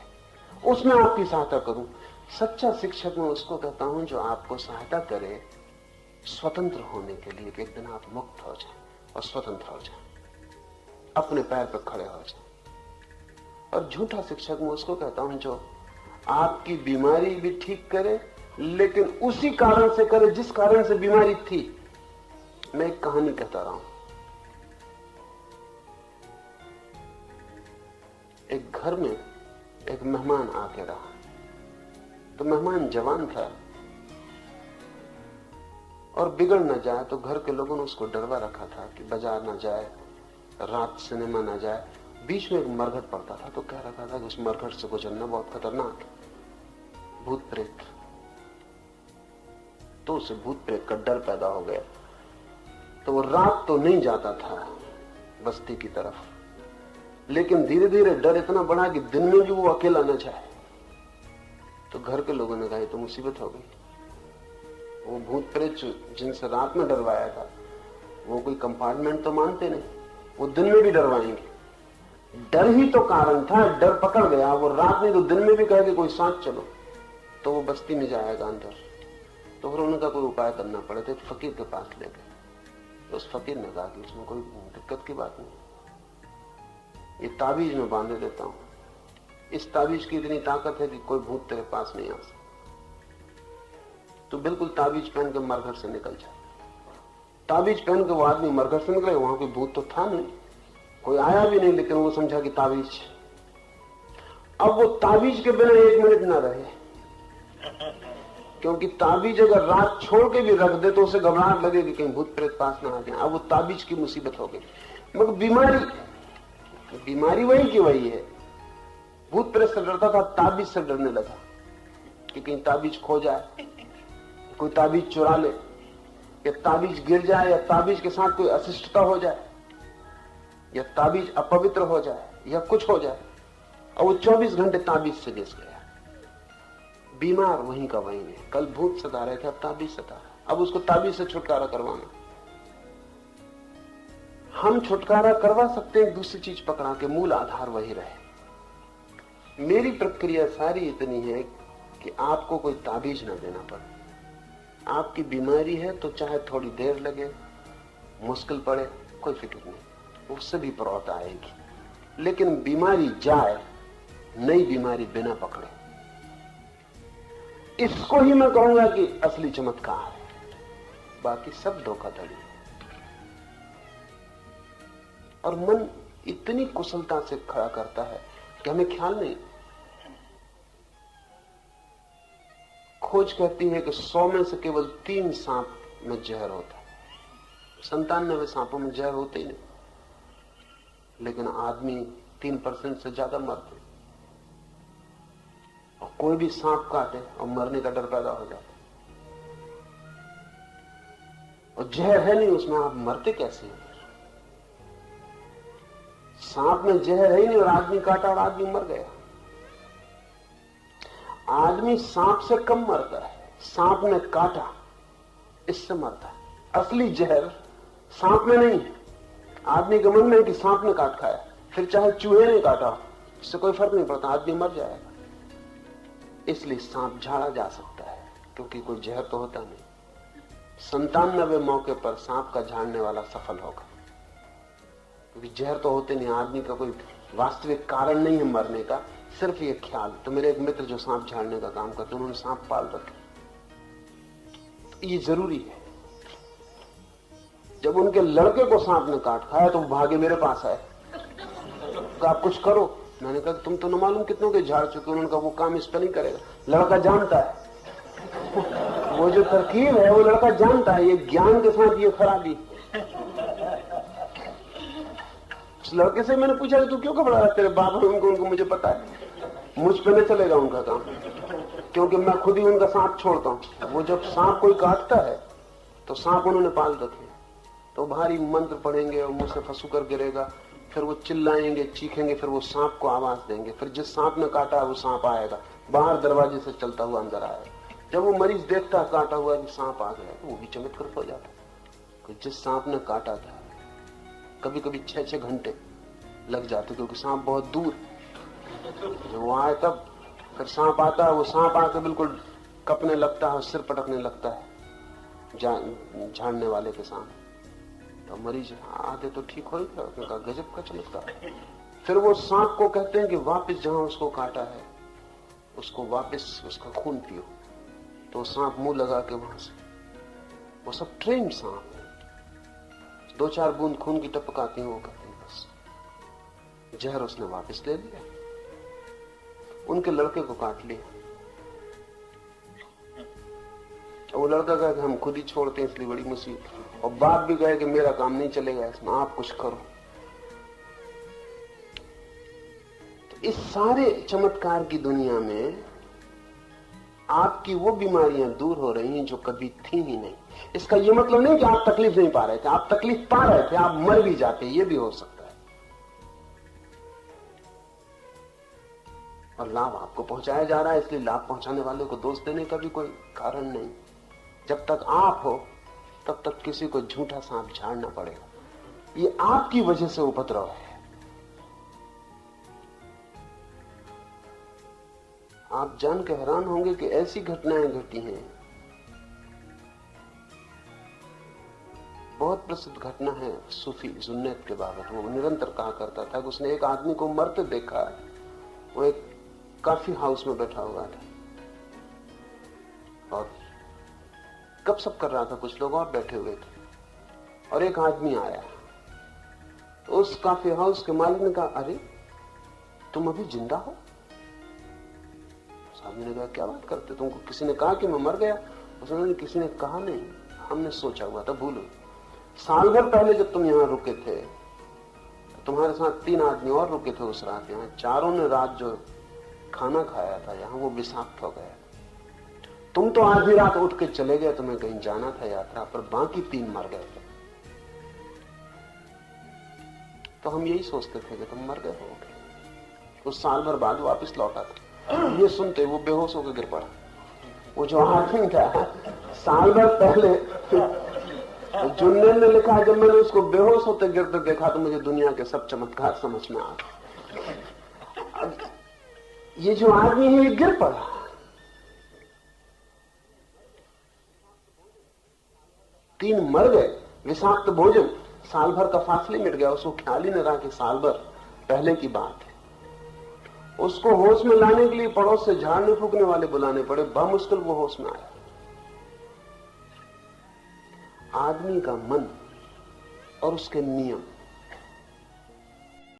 B: उसमें आपकी सहायता करूं। सच्चा शिक्षक मैं उसको कहता हूं जो आपको सहायता करे स्वतंत्र होने के लिए, कि एक दिन आप मुक्त हो जाएं और स्वतंत्र हो जाएं, अपने पैर पर खड़े हो जाएं। और झूठा शिक्षक मैं उसको कहता हूं जो आपकी बीमारी भी ठीक करे, लेकिन उसी कारण से करे जिस कारण से बीमारी थी। मैं एक कहानी कहता रहा हूं। एक घर में एक मेहमान आके रहा, तो मेहमान जवान था और बिगड़ न जाए तो घर के लोगों ने उसको डरवा रखा था कि बाजार ना जाए, रात सिनेमा ना जाए। बीच में एक मरघट पड़ता था तो कह रखा था कि उस मरघट से गुजरना बहुत खतरनाक है, भूत प्रेत। तो उसे भूत प्रेत का डर पैदा हो गया, तो वो रात तो नहीं जाता था बस्ती की तरफ, लेकिन धीरे धीरे डर इतना बढ़ा कि दिन में भी वो अकेला न जाए। तो घर के लोगों ने कहा तो मुसीबत हो गई। वो भूत प्रेत जिनसे रात में डरवाया था वो कोई कंपार्टमेंट तो मानते नहीं, वो दिन में भी डरवाएंगे। डर ही तो कारण था, डर पकड़ गया। वो रात नहीं तो दिन में भी कहे कि कोई साथ चलो, तो वो बस्ती में जाएगा अंदर। तो फिर उनका कोई उपाय करना पड़ा, तो एक फकीर के पास ले गए। तो उस फकीर ने कहा कि इसमें कोई दिक्कत की बात नहीं, ये ताबीज में बांधे देता हूं, इस ताबीज की इतनी ताकत है कि कोई भूत तेरे पास नहीं आ सकता। तो बिल्कुल ताबीज पहन के मरघट से निकल जा। ताबीज पहन के वो आदमी मरघट से निकले, वहां कोई भूत तो था नहीं, कोई आया भी नहीं, लेकिन वो समझा कि ताबीज। अब वो ताबीज के बिना एक मिनट ना रहे, क्योंकि ताबीज अगर रात छोड़ के भी रख दे तो उसे घबराहट लगे कि कहीं भूत प्रेत पास ना आ जाए। अब वो ताबीज की मुसीबत हो गई। मगर बीमारी वही की वही है। भूत प्रेत से डरता था, ताबीज से डरने लगा कि कहीं ताबीज खो जाए, कोई ताबीज चुरा ले, या ताबीज गिर जाए, या ताबीज के साथ कोई अशिष्टता हो जाए, या ताबीज अपवित्र हो जाए, या कुछ हो जाए। और वो 24 घंटे ताबीज से घिस गया। बीमार वहीं का वहीं है। कल भूत सता रहे थे, अब ताबीज सता रहा। अब उसको ताबीज से छुटकारा करवाना। हम छुटकारा करवा सकते हैं दूसरी चीज पकड़ा के, मूल आधार वही रहे। मेरी प्रक्रिया सारी इतनी है कि आपको कोई ताबीज ना देना पड़े। आपकी बीमारी है तो चाहे थोड़ी देर लगे, मुश्किल पड़े, कोई फिक्र नहीं, उससे भी प्रौता आएगी। लेकिन बीमारी जाए, नई बीमारी बिना पकड़े, इसको ही मैं कहूंगा कि असली चमत्कार है। बाकी सब धोखाधड़ी। और मन इतनी कुशलता से खड़ा करता है कि हमें ख्याल नहीं। खोज कहती है कि 100 में से केवल 3 सांप में जहर होता है, 97 सांपों में जहर होते ही नहीं। लेकिन आदमी 3% से ज्यादा मरते, और कोई भी सांप काटे और मरने का डर पैदा हो जाता। और जहर है नहीं उसमें, आप मरते कैसे हैं? सांप में जहर है ही नहीं और आदमी काटा और आदमी मर गया। आदमी सांप से कम मरता है, सांप ने काटा इससे मरता है। असली जहर सांप में नहीं है। आदमी के मन में है कि सांप ने काट खाया, फिर चाहे चूहे ने काटा, इससे कोई फर्क नहीं पड़ता, आदमी मर जाएगा। इसलिए सांप झाड़ा जा सकता है क्योंकि कोई जहर तो होता नहीं। 97 मौके पर सांप का झाड़ने वाला सफल होगा, क्योंकि जहर तो होते नहीं। आदमी का कोई वास्तविक कारण नहीं है मरने का, सिर्फ ये ख्याल। तो मेरे एक मित्र जो सांप झाड़ने का काम करते, उन्होंने सांप पाल रखे। तो ये जरूरी है। जब उनके लड़के को सांप ने काट खाया तो वो भागे मेरे पास आए, तो आप कुछ करो। मैंने कहा तुम तो न मालूम कितनों के झाड़ चुके। उन्होंने कहा वो काम इस पर नहीं करेगा। लड़का जानता है, वो जो तरकीब है वो लड़का जानता है। ये ज्ञान के साथ ये खराबी। उस लड़के से मैंने पूछा कि तू क्यों घबरा रहा है? तेरे बाप है, उनको मुझे पता है, मुझ पे नहीं चलेगा उनका काम, क्योंकि मैं खुद ही उनका सांप छोड़ता हूं। वो जब सांप कोई काटता है तो सांप उन्होंने पाल रखे, तो भारी मंत्र पढ़ेंगे और मुंह से फंसू कर गिरेगा, फिर वो चिल्लाएंगे, चीखेंगे, फिर वो सांप को आवाज देंगे, फिर जिस सांप ने काटा है वो सांप आएगा, बाहर दरवाजे से चलता हुआ अंदर आएगा। जब वो मरीज देखता है काटा हुआ कि सांप आ गया, तो वो भी चमत्कृत हो जाता है। जिस सांप ने काटा था कभी कभी 6-6 घंटे लग जाते, क्योंकि सांप बहुत दूर। जब वो आए तब फिर सांप आता है, वो सांप आके बिल्कुल कपने लगता है, सिर पटकने लगता है झाड़ने वाले के सामने। तो मरीज आधे तो ठीक हो गया, उसने कहा गजब का चमत्कार। फिर वो सांप को कहते हैं कि वापस जहां उसको काटा है उसको वापस उसका खून पियो। तो सांप मुंह लगा के वहां से, वो सब ट्रेन सांप है, 2-4 बूंद खून की टपक आती है, वो कहते हैं बस जहर उसने वापस ले लिया। उनके लड़के को काट लिया। वो लड़का कहा कि हम खुद ही छोड़ते हैं, इसलिए बड़ी मुसीबत। और बाप भी कहे कि मेरा काम नहीं चलेगा इसमें, आप कुछ करो। तो इस सारे चमत्कार की दुनिया में आपकी वो बीमारियां दूर हो रही हैं जो कभी थी ही नहीं। इसका ये मतलब नहीं कि आप तकलीफ नहीं पा रहे थे, आप तकलीफ पा रहे थे, आप मर भी जाते, ये भी हो सकता है। और लाभ आपको पहुंचाया जा रहा है, इसलिए लाभ पहुंचाने वाले को दोष देने का भी कोई कारण नहीं। जब तक आप हो तब तक किसी को झूठा सांप झाड़ना पड़ेगा। ये आपकी वजह से उपद्रव है। आप जान के हैरान होंगे कि ऐसी घटनाएं घटी हैं। बहुत प्रसिद्ध घटना है सूफी जुन्नैद के बाबत। वो निरंतर कहा करता था कि उसने एक आदमी को मरते देखा। वो एक कॉफी हाउस में बैठा हुआ था और गपशप कर रहा था, कुछ लोग और बैठे हुए थे, और एक आदमी आया। उस कॉफी हाउस के मालिक ने कहा, अरे तुम अभी जिंदा हो? उस आदमी ने कहा, क्या बात करते, तुमको किसी ने कहा कि मैं मर गया? उसने, किसी ने कहा नहीं, हमने सोचा हुआ था, भूलो। साल भर पहले जब तुम यहाँ रुके थे तो तुम्हारे साथ 3 आदमी और रुके थे उस रात यहाँ। चारों ने रात जो खाना खाया था यहाँ, वो विषाक्त हो गया। तुम तो आधी रात उठ के चले गए, तुम्हें कहीं जाना था यात्रा पर, बाकी 3 मर गए। तो हम यही सोचते थे कि तुम मर गए होगे। उस साल भर बाद वापस लौटा था। ये सुनते वो बेहोश होकर गिर पड़ा। वो जो आदमी था साल भर पहले, जुन्नैद ने लिखा, जब मैंने उसको बेहोश होते गिरते देखा तो मुझे दुनिया के सब चमत्कार समझ में आ गए। ये जो आदमी है ये गिर पड़ा। तीन मर गए, विषाक्त भोजन, साल भर का फासले मिट गया। उसको ख्याल ही नहीं रहा कि साल भर पहले की बात है। उसको होश में लाने के लिए पड़ोस से झाड़ने फूकने वाले बुलाने पड़े, बमुश्किल वो होश में आया। आदमी का मन और उसके नियम